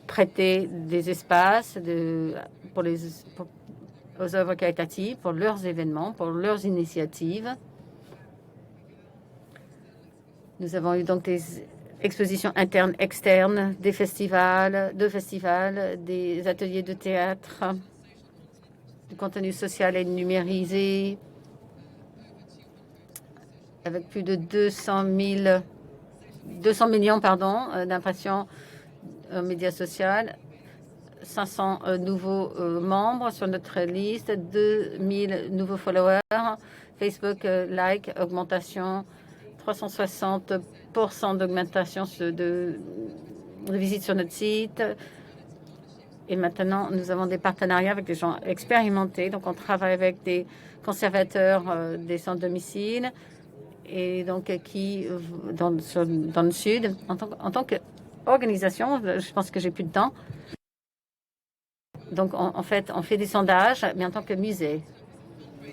prêté des espaces aux œuvres caritatives, pour leurs événements, pour leurs initiatives. Nous avons eu donc des expositions internes, externes, des festivals, des ateliers de théâtre, du contenu social et numérisé, avec plus de 200 millions d'impressions aux médias sociaux, 500 nouveaux membres sur notre liste, 2000 nouveaux followers, Facebook like, augmentation, 360% d'augmentation de visites sur notre site. Et maintenant, nous avons des partenariats avec des gens expérimentés. Donc, on travaille avec des conservateurs des sans-domicile et donc qui, dans le sud, en tant qu'organisation, je pense que j'ai plus de temps. Donc, en fait, on fait des sondages, mais en tant que musée.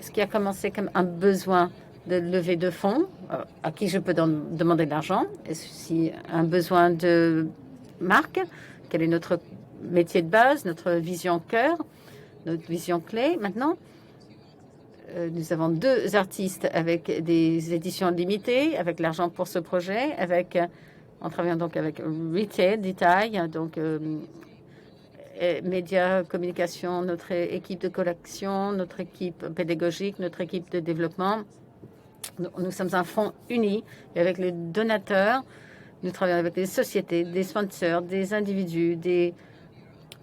Ce qui a commencé comme un besoin de levée de fonds, à qui je peux demander de l'argent, et si un besoin de marque, quel est notre métier de base, notre vision cœur, notre vision clé. Maintenant, nous avons 2 artistes avec des éditions limitées, avec l'argent pour ce projet, en travaillant donc avec Retail, Détail, donc médias, communication, notre équipe de collection, notre équipe pédagogique, notre équipe de développement. Nous sommes un fonds uni et avec les donateurs, nous travaillons avec des sociétés, des sponsors, des individus, des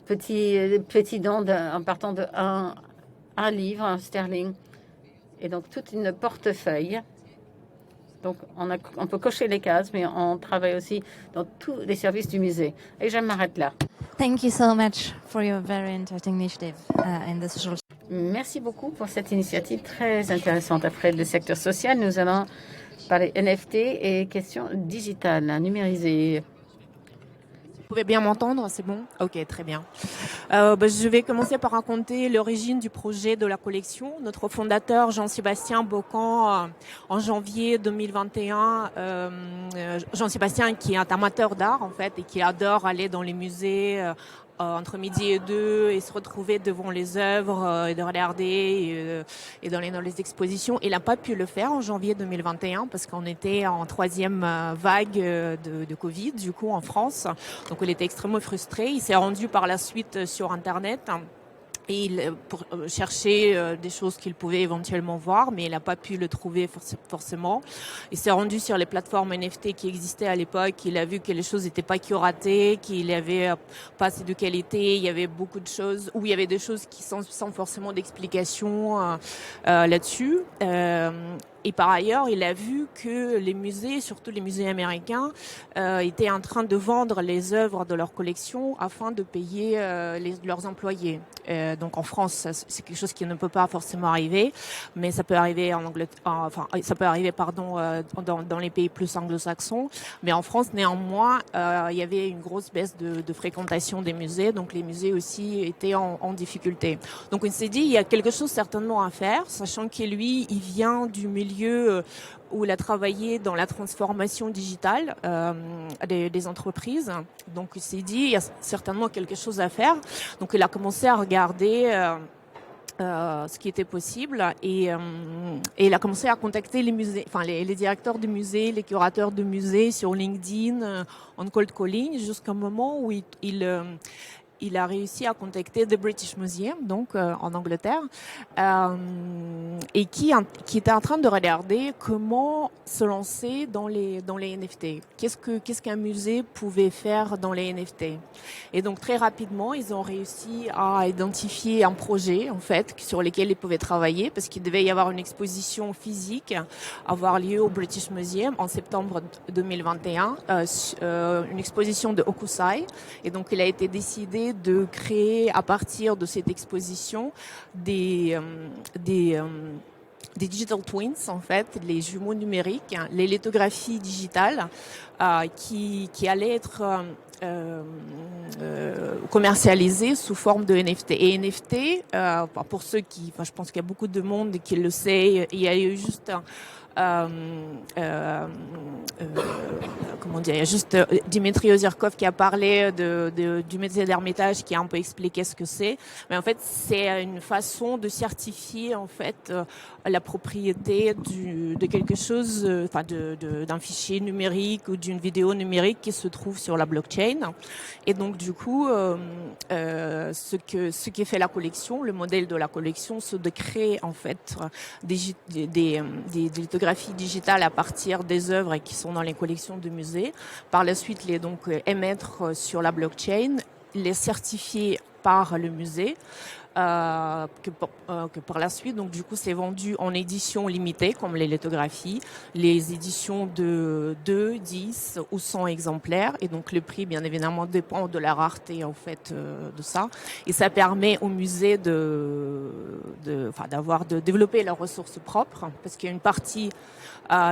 petits dons en partant de un livre, un sterling, et donc toute une portefeuille. Donc on peut cocher les cases, mais on travaille aussi dans tous les services du musée. Et je m'arrête là. Thank you so much for your very interesting initiative in the social. Merci beaucoup pour cette initiative très intéressante. Après le secteur social, nous allons parler NFT et questions digitales, numérisées. Vous pouvez bien m'entendre, c'est bon? Ok, très bien. Je vais commencer par raconter l'origine du projet de la collection. Notre fondateur, Jean-Sébastien Bocan, en janvier 2021, Jean-Sébastien qui est un amateur d'art en fait et qui adore aller dans les musées entre midi et 2 et se retrouver devant les œuvres et de regarder et dans les expositions. Il n'a pas pu le faire en janvier 2021 parce qu'on était en 3e vague de Covid, du coup, en France. Donc, il était extrêmement frustré. Il s'est rendu par la suite sur Internet Et pour chercher des choses qu'il pouvait éventuellement voir, mais il n'a pas pu le trouver forcément. Il s'est rendu sur les plateformes NFT qui existaient à l'époque. Il a vu que les choses n'étaient pas curatées, qu'il n'y avait pas assez de qualité. Il y avait beaucoup de choses, ou il y avait des choses qui sans forcément d'explication là-dessus. Et par ailleurs, il a vu que les musées, surtout les musées américains, étaient en train de vendre les œuvres de leur collection afin de payer leurs employés. Donc en France, c'est quelque chose qui ne peut pas forcément arriver, mais ça peut arriver en Angleterre, ça peut arriver dans les pays plus anglo-saxons. Mais en France, néanmoins, il y avait une grosse baisse de fréquentation des musées, donc les musées aussi étaient en difficulté. Donc on s'est dit, il y a quelque chose certainement à faire, sachant que lui, il vient du milieu où il a travaillé dans la transformation digitale des entreprises. Donc il s'est dit, il y a certainement quelque chose à faire. Donc il a commencé à regarder ce qui était possible et il a commencé à contacter les musées, enfin les directeurs de musées, les curateurs de musées sur LinkedIn, en cold calling, jusqu'à un moment où il a réussi à contacter The British Museum, donc en Angleterre, et qui était en train de regarder comment se lancer dans les NFT. Qu'est-ce qu'un musée pouvait faire dans les NFT? Et donc très rapidement, ils ont réussi à identifier un projet en fait sur lequel ils pouvaient travailler, parce qu'il devait y avoir une exposition physique avoir lieu au British Museum en septembre 2021, une exposition de Hokusai. Et donc il a été décidé de créer à partir de cette exposition des digital twins, en fait, les jumeaux numériques, les lithographies digitales qui allaient être commercialisées sous forme de NFT. Et NFT, pour ceux qui, je pense qu'il y a beaucoup de monde qui le sait, il y a eu juste comment dire, il y a juste Dimitri Ozirkov qui a parlé du métier d'Hermitage, qui a un peu expliqué ce que c'est. Mais en fait, c'est une façon de certifier en fait la propriété de quelque chose, enfin d'un fichier numérique ou d'une vidéo numérique qui se trouve sur la blockchain. Et donc du coup, ce qui fait la collection, le modèle de la collection, c'est de créer en fait des lithographies digitales à partir des œuvres qui sont dans les collections de musées. Par la suite, les donc émettre sur la blockchain, les certifier par le musée. Que par la suite, donc du coup, c'est vendu en édition limitée, comme les lithographies, les éditions de 2, 10 ou 100 exemplaires. Et donc, le prix, bien évidemment, dépend de la rareté, en fait, de ça. Et ça permet au musée de développer leurs ressources propres, parce qu'il y a une partie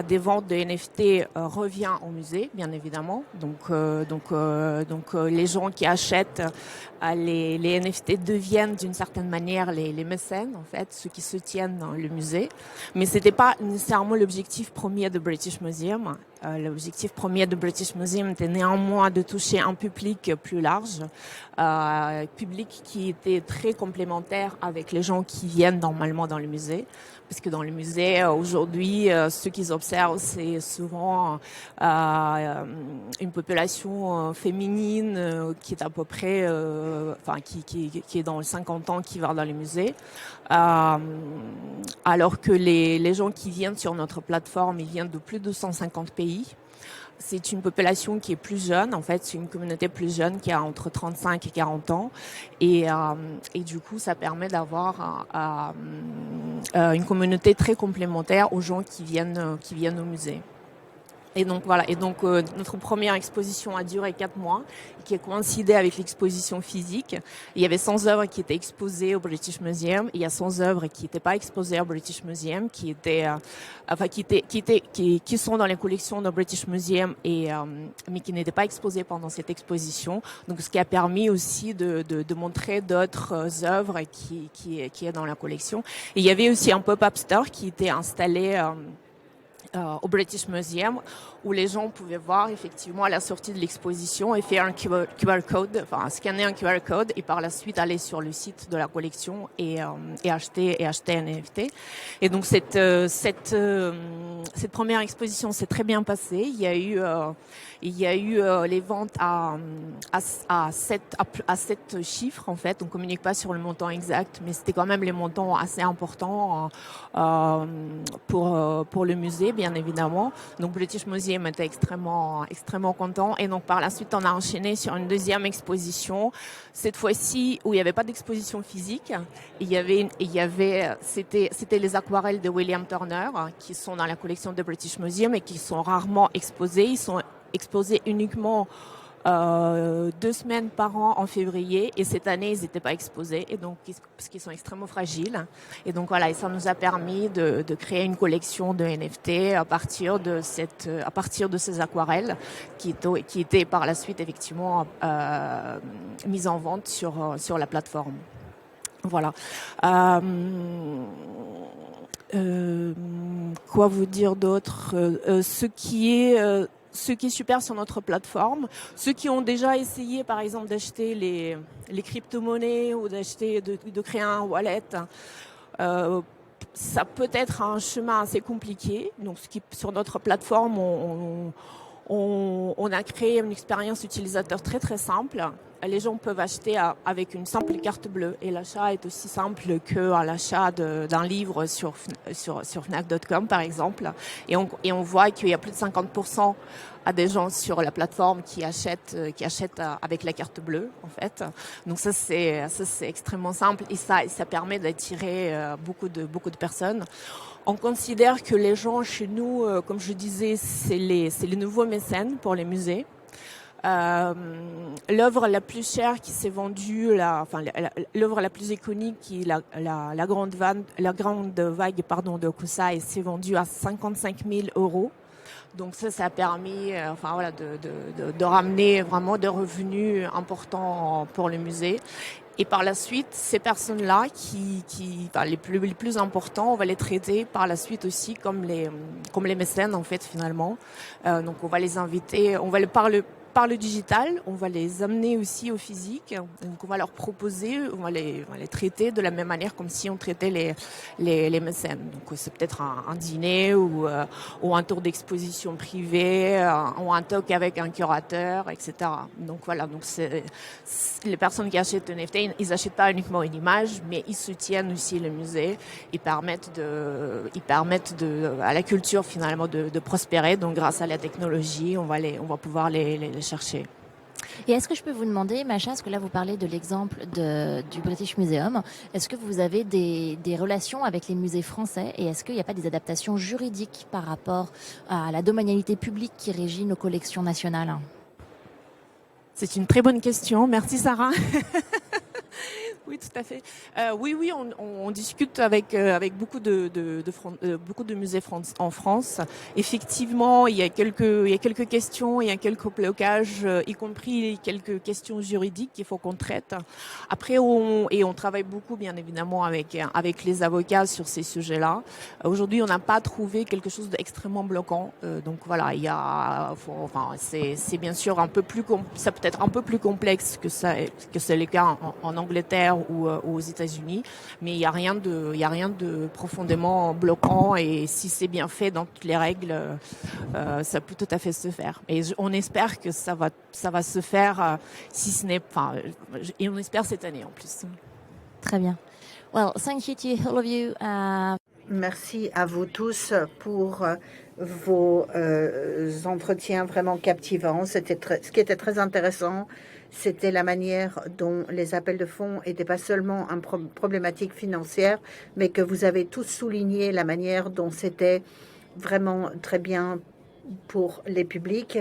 des ventes de NFT revient au musée, bien évidemment. Donc les gens qui achètent les NFT deviennent d'une certaine manière les mécènes, en fait, ceux qui soutiennent le musée. Mais c'était pas nécessairement l'objectif premier de British Museum. L'objectif premier de British Museum était néanmoins de toucher un public plus large, public qui était très complémentaire avec les gens qui viennent normalement dans le musée. Parce que dans le musée, aujourd'hui, ce qu'ils observent, c'est souvent une population féminine qui est à peu près, qui est dans les 50 ans, qui va dans les musées. Alors que les gens qui viennent sur notre plateforme, ils viennent de plus de 150 pays. C'est une population qui est plus jeune, en fait, c'est une communauté plus jeune qui a entre 35 et 40 ans. Et du coup, ça permet d'avoir une communauté très complémentaire aux gens qui viennent au musée. Et donc voilà. Et donc notre première exposition a duré 4 mois, qui a coïncidé avec l'exposition physique. Il y avait 100 œuvres qui étaient exposées au British Museum. Il y a 100 œuvres qui n'étaient pas exposées au British Museum, qui sont dans les collections du British Museum mais qui n'étaient pas exposées pendant cette exposition. Donc ce qui a permis aussi de montrer d'autres œuvres qui est dans la collection. Et il y avait aussi un pop-up store qui était installé au British Museum, où les gens pouvaient voir effectivement à la sortie de l'exposition et faire un QR code, enfin scanner un QR code et par la suite aller sur le site de la collection et acheter un NFT. Et donc cette première exposition s'est très bien passée. Il y a eu les ventes à 7 chiffres en fait. On communique pas sur le montant exact, mais c'était quand même les montants assez importants pour le musée, bien évidemment. Donc British Museum était extrêmement content. Et donc par la suite, on a enchaîné sur une deuxième exposition. Cette fois-ci, où il n'y avait pas d'exposition physique, c'était les aquarelles de William Turner qui sont dans la collection de British Museum et qui sont rarement exposées. Ils sont exposés uniquement 2 semaines par an en février, et cette année ils n'étaient pas exposés, et donc parce qu'ils sont extrêmement fragiles, et donc voilà, et ça nous a permis de créer une collection de NFT à partir de ces aquarelles qui étaient par la suite effectivement mises en vente sur la plateforme. Voilà. Quoi vous dire d'autre? Ce qui est super sur notre plateforme, ceux qui ont déjà essayé par exemple d'acheter les crypto-monnaies ou de créer un wallet, ça peut être un chemin assez compliqué. Donc sur notre plateforme, on a créé une expérience utilisateur très très simple. Les gens peuvent acheter avec une simple carte bleue, et l'achat est aussi simple que l'achat d'un livre sur Fnac.com par exemple. Et on voit qu'il y a plus de 50% à des gens sur la plateforme qui achètent avec la carte bleue en fait. Donc ça c'est extrêmement simple, et ça permet d'attirer beaucoup de personnes. On considère que les gens chez nous, comme je disais, c'est les nouveaux mécènes pour les musées. L'œuvre la plus chère qui s'est vendue, l'œuvre la plus iconique, qui est la grande vague de Hokusai, s'est vendue à 55 000 €. Donc ça a permis de ramener vraiment des revenus importants pour le musée. Et par la suite, ces personnes-là, les plus importants, on va les traiter par la suite aussi comme les mécènes en fait finalement. Donc on va les inviter, on va par le digital, on va les amener aussi au physique. Donc on va leur proposer, on va les traiter de la même manière comme si on traitait les mécènes. Donc c'est peut-être un dîner ou un tour d'exposition privée, ou un talk avec un curateur, etc. Donc voilà, donc les personnes qui achètent un NFT, ils n'achètent pas uniquement une image, mais ils soutiennent aussi le musée. Ils permettent à la culture finalement de prospérer. Donc grâce à la technologie, on va pouvoir les chercher. Et est-ce que je peux vous demander, Macha, parce que là vous parlez de l'exemple du British Museum, est-ce que vous avez des relations avec les musées français, et est-ce qu'il n'y a pas des adaptations juridiques par rapport à la domanialité publique qui régit nos collections nationales? C'est une très bonne question. Merci Sarah. Oui, tout à fait. Oui, on discute avec beaucoup de musées en France. Effectivement, il y a quelques questions, il y a quelques blocages, y compris quelques questions juridiques qu'il faut qu'on traite. Après, on travaille beaucoup, bien évidemment, avec les avocats sur ces sujets-là. Aujourd'hui, on n'a pas trouvé quelque chose d'extrêmement bloquant. Donc voilà, c'est bien sûr ça peut être un peu plus complexe que c'est le cas en Angleterre ou aux États-Unis, mais il y a rien de profondément bloquant, et si c'est bien fait dans toutes les règles, ça peut tout à fait se faire. Et on espère que ça va se faire, et on espère cette année en plus. Très bien. Well, thank you to all of you. Merci à vous tous pour vos entretiens vraiment captivants. Ce qui était très intéressant, c'était la manière dont les appels de fonds n'étaient pas seulement une problématique financière, mais que vous avez tous souligné la manière dont c'était vraiment très bien pour les publics,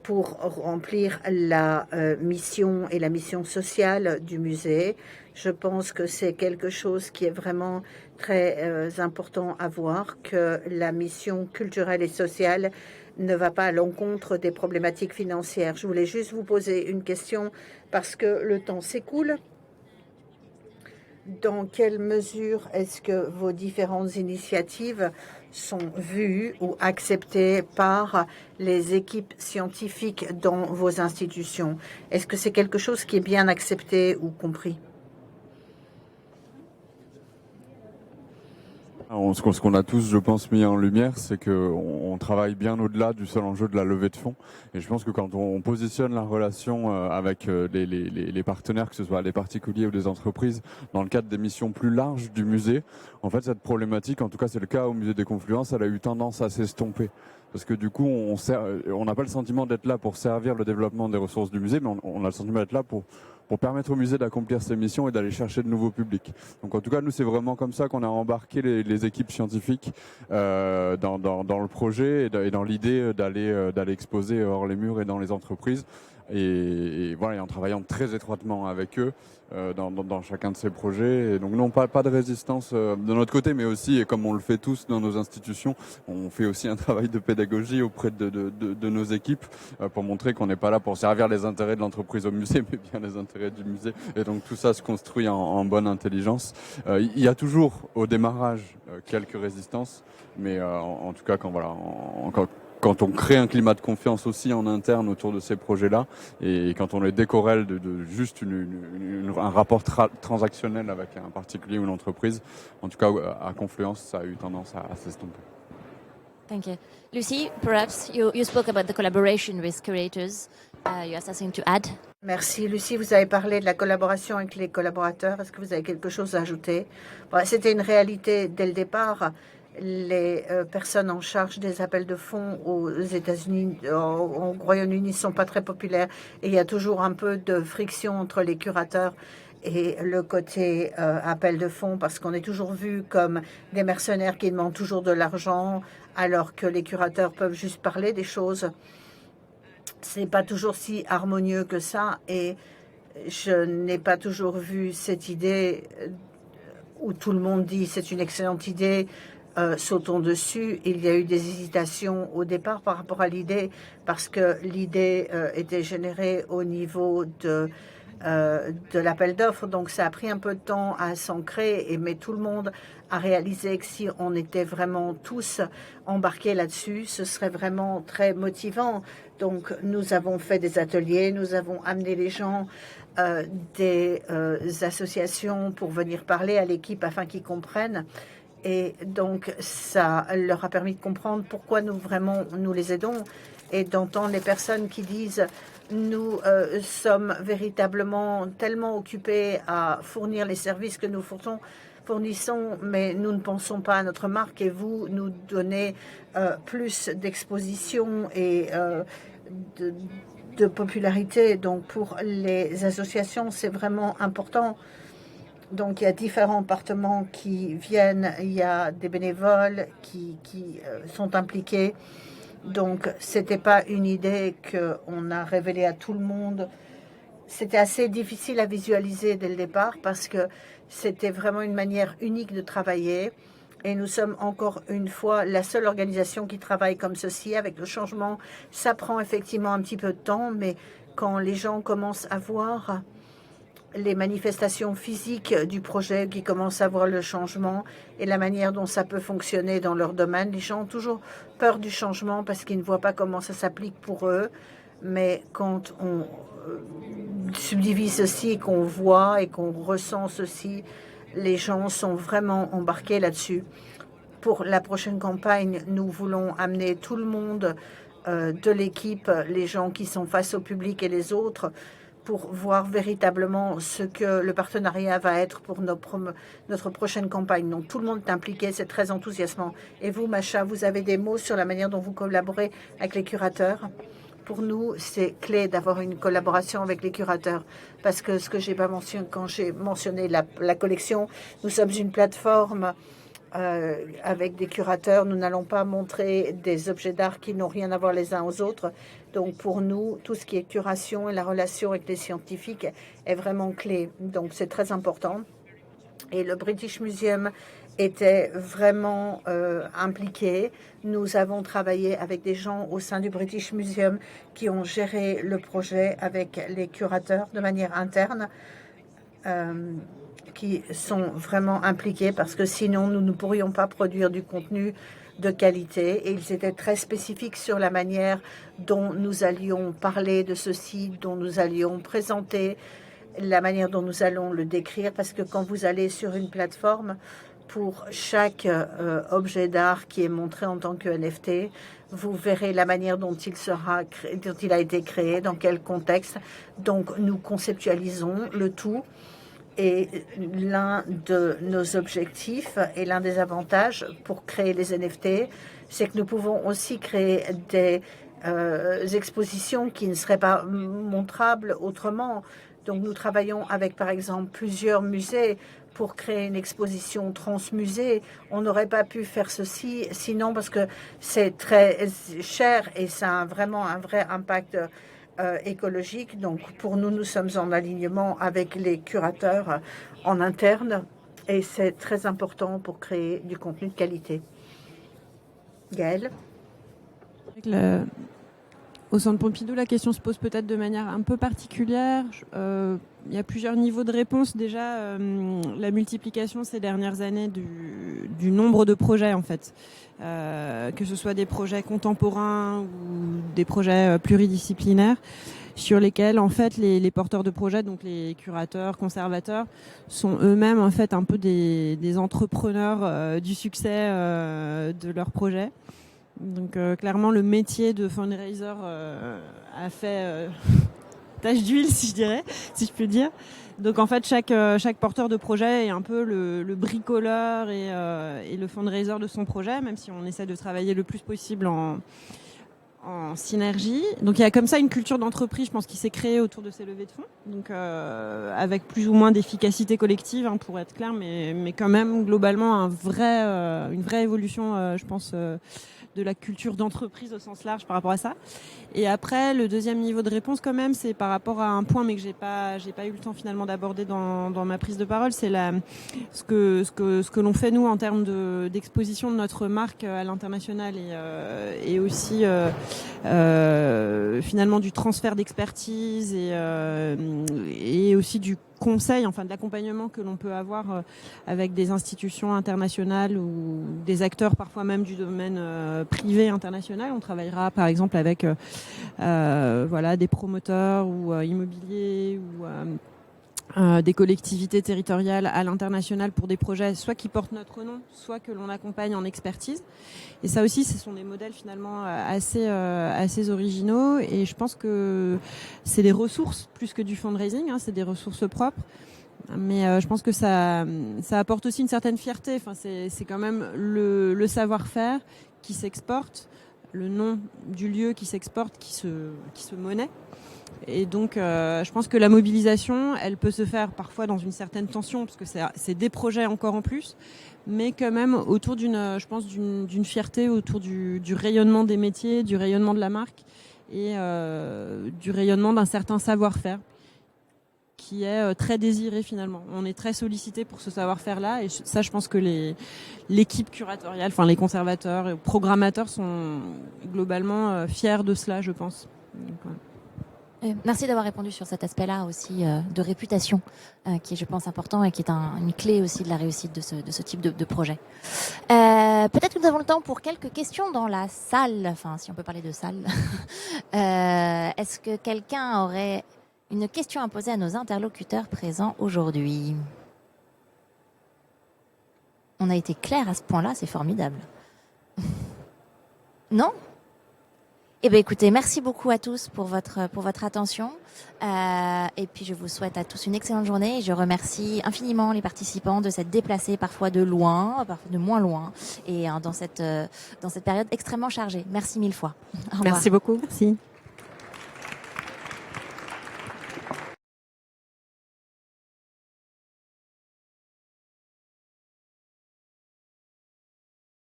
pour remplir la mission et la mission sociale du musée. Je pense que c'est quelque chose qui est vraiment très important à voir, que la mission culturelle et sociale ne va pas à l'encontre des problématiques financières. Je voulais juste vous poser une question parce que le temps s'écoule. Dans quelle mesure est-ce que vos différentes initiatives sont vus ou acceptés par les équipes scientifiques dans vos institutions? Est-ce que c'est quelque chose qui est bien accepté ou compris? Ce qu'on a tous, je pense, mis en lumière, c'est qu'on travaille bien au-delà du seul enjeu de la levée de fonds. Et je pense que quand on positionne la relation avec les partenaires, que ce soit des particuliers ou des entreprises, dans le cadre des missions plus larges du musée, en fait, cette problématique, en tout cas c'est le cas au musée des Confluences, elle a eu tendance à s'estomper. Parce que du coup, on n'a pas le sentiment d'être là pour servir le développement des ressources du musée, mais on a le sentiment d'être là pour permettre au musée d'accomplir ses missions et d'aller chercher de nouveaux publics. Donc en tout cas, nous, c'est vraiment comme ça qu'on a embarqué les équipes scientifiques dans le projet et dans l'idée d'aller exposer hors les murs et dans les entreprises. Et voilà, et en travaillant très étroitement avec eux dans chacun de ces projets. Et donc non, pas de résistance de notre côté, mais aussi, et comme on le fait tous dans nos institutions, on fait aussi un travail de pédagogie auprès de nos équipes pour montrer qu'on n'est pas là pour servir les intérêts de l'entreprise au musée, mais bien les intérêts du musée. Et donc tout ça se construit en bonne intelligence. Il y a toujours au démarrage quelques résistances, mais en tout cas quand on crée un climat de confiance aussi en interne autour de ces projets-là, et quand on les décorrèle de juste un rapport transactionnel avec un particulier ou une entreprise, en tout cas à Confluence, ça a eu tendance à s'estomper. Thank you. Lucy, perhaps you spoke about the collaboration with curators. You have something to add? Merci. Lucie, vous avez parlé de la collaboration avec les collaborateurs. Est-ce que vous avez quelque chose à ajouter? C'était une réalité dès le départ. Les personnes en charge des appels de fonds aux États-Unis, au Royaume-Uni, ne sont pas très populaires. Et il y a toujours un peu de friction entre les curateurs et le côté appel de fonds, parce qu'on est toujours vu comme des mercenaires qui demandent toujours de l'argent, alors que les curateurs peuvent juste parler des choses. C'est pas toujours si harmonieux que ça, et je n'ai pas toujours vu cette idée où tout le monde dit c'est une excellente idée, sautons dessus. Il y a eu des hésitations au départ par rapport à l'idée, parce que l'idée était générée au niveau de l'appel d'offres, donc ça a pris un peu de temps à s'ancrer, mais tout le monde a réalisé que si on était vraiment tous embarqués là-dessus, ce serait vraiment très motivant. Donc nous avons fait des ateliers, nous avons amené les gens des associations pour venir parler à l'équipe afin qu'ils comprennent. Et donc, ça leur a permis de comprendre pourquoi nous les aidons, et d'entendre les personnes qui disent nous sommes véritablement tellement occupés à fournir les services que nous fournissons, mais nous ne pensons pas à notre marque, et vous nous donnez plus d'exposition et de popularité. Donc, pour les associations, c'est vraiment important. Donc, il y a différents départements qui viennent, il y a des bénévoles qui sont impliqués. Donc, ce n'était pas une idée qu'on a révélée à tout le monde. C'était assez difficile à visualiser dès le départ, parce que c'était vraiment une manière unique de travailler. Et nous sommes encore une fois la seule organisation qui travaille comme ceci. Avec le changement, ça prend effectivement un petit peu de temps, mais quand les gens commencent à voir les manifestations physiques du projet, qui commencent à voir le changement et la manière dont ça peut fonctionner dans leur domaine. Les gens ont toujours peur du changement parce qu'ils ne voient pas comment ça s'applique pour eux. Mais quand on subdivise ceci, qu'on voit et qu'on ressent ceci, les gens sont vraiment embarqués là-dessus. Pour la prochaine campagne, nous voulons amener tout le monde de l'équipe, les gens qui sont face au public et les autres, pour voir véritablement ce que le partenariat va être pour notre prochaine campagne. Donc, tout le monde est impliqué, c'est très enthousiasmant. Et vous, Macha, vous avez des mots sur la manière dont vous collaborez avec les curateurs? Pour nous, c'est clé d'avoir une collaboration avec les curateurs, parce que ce que j'ai pas mentionné quand j'ai mentionné la collection, nous sommes une plateforme avec des curateurs. Nous n'allons pas montrer des objets d'art qui n'ont rien à voir les uns aux autres. Donc pour nous, tout ce qui est curation et la relation avec les scientifiques est vraiment clé. Donc c'est très important. Et le British Museum était vraiment impliqué. Nous avons travaillé avec des gens au sein du British Museum qui ont géré le projet avec les curateurs de manière interne. qui sont vraiment impliqués parce que sinon nous ne pourrions pas produire du contenu de qualité. Et ils étaient très spécifiques sur la manière dont nous allions parler de ceci, dont nous allions présenter, la manière dont nous allons le décrire, parce que quand vous allez sur une plateforme, pour chaque objet d'art qui est montré en tant que NFT, vous verrez la manière dont il a été créé, dans quel contexte. Donc nous conceptualisons le tout. Et l'un de nos objectifs et l'un des avantages pour créer les NFT, c'est que nous pouvons aussi créer des expositions qui ne seraient pas montrables autrement. Donc nous travaillons avec, par exemple, plusieurs musées pour créer une exposition transmusée. On n'aurait pas pu faire ceci sinon parce que c'est très cher et ça a vraiment un vrai impact écologique. Donc pour nous, nous sommes en alignement avec les curateurs en interne et c'est très important pour créer du contenu de qualité. Gaëlle? Au Centre Pompidou, la question se pose peut-être de manière un peu particulière. Il y a plusieurs niveaux de réponse. Déjà, la multiplication ces dernières années du nombre de projets, en fait. Que ce soit des projets contemporains ou des projets pluridisciplinaires, sur lesquels, en fait, les porteurs de projets, donc les curateurs, conservateurs, sont eux-mêmes, en fait, un peu des entrepreneurs du succès de leur projet. Donc clairement le métier de fundraiser a fait tache d'huile si je peux dire. Donc en fait chaque porteur de projet est un peu le bricoleur et le fundraiser de son projet, même si on essaie de travailler le plus possible en synergie. Donc il y a comme ça une culture d'entreprise, je pense, qui s'est créée autour de ces levées de fonds. Donc avec plus ou moins d'efficacité collective, hein, pour être clair, mais quand même globalement une vraie évolution, je pense. De la culture d'entreprise au sens large par rapport à ça. Et après, le deuxième niveau de réponse quand même, c'est par rapport à un point, mais que j'ai pas eu le temps finalement d'aborder dans ma prise de parole, c'est ce que l'on fait nous en termes d'exposition de notre marque à l'international et aussi finalement du transfert d'expertise et aussi du conseil, enfin de l'accompagnement que l'on peut avoir avec des institutions internationales ou des acteurs parfois même du domaine privé international. On travaillera par exemple avec des promoteurs ou immobiliers ou des collectivités territoriales à l'international pour des projets soit qui portent notre nom, soit que l'on accompagne en expertise. Et ça aussi, ce sont des modèles finalement assez originaux. Et je pense que c'est des ressources plus que du fundraising, hein, c'est des ressources propres. Mais je pense que ça apporte aussi une certaine fierté. Enfin, c'est quand même le savoir-faire qui s'exporte, le nom du lieu qui s'exporte, qui se monnaie. Et donc, je pense que la mobilisation, elle peut se faire parfois dans une certaine tension, parce que c'est des projets encore en plus, mais quand même autour d'une fierté autour du rayonnement des métiers, du rayonnement de la marque et du rayonnement d'un certain savoir-faire qui est très désiré finalement. On est très sollicité pour ce savoir-faire-là et ça, je pense que l'équipe curatoriale, enfin les conservateurs et programmateurs sont globalement fiers de cela, je pense. Donc, voilà. Merci d'avoir répondu sur cet aspect-là aussi de réputation, qui est, je pense, important et qui est une clé aussi de la réussite de ce type de projet. Peut-être que nous avons le temps pour quelques questions dans la salle, enfin, si on peut parler de salle. Est-ce que quelqu'un aurait une question à poser à nos interlocuteurs présents aujourd'hui? On a été clair à ce point-là, c'est formidable. Non ? Eh bien, écoutez, merci beaucoup à tous pour votre attention. Et puis, je vous souhaite à tous une excellente journée. Et je remercie infiniment les participants de s'être déplacés parfois de loin, parfois de moins loin, et dans cette période extrêmement chargée. Merci mille fois. Au revoir. Merci beaucoup. Merci.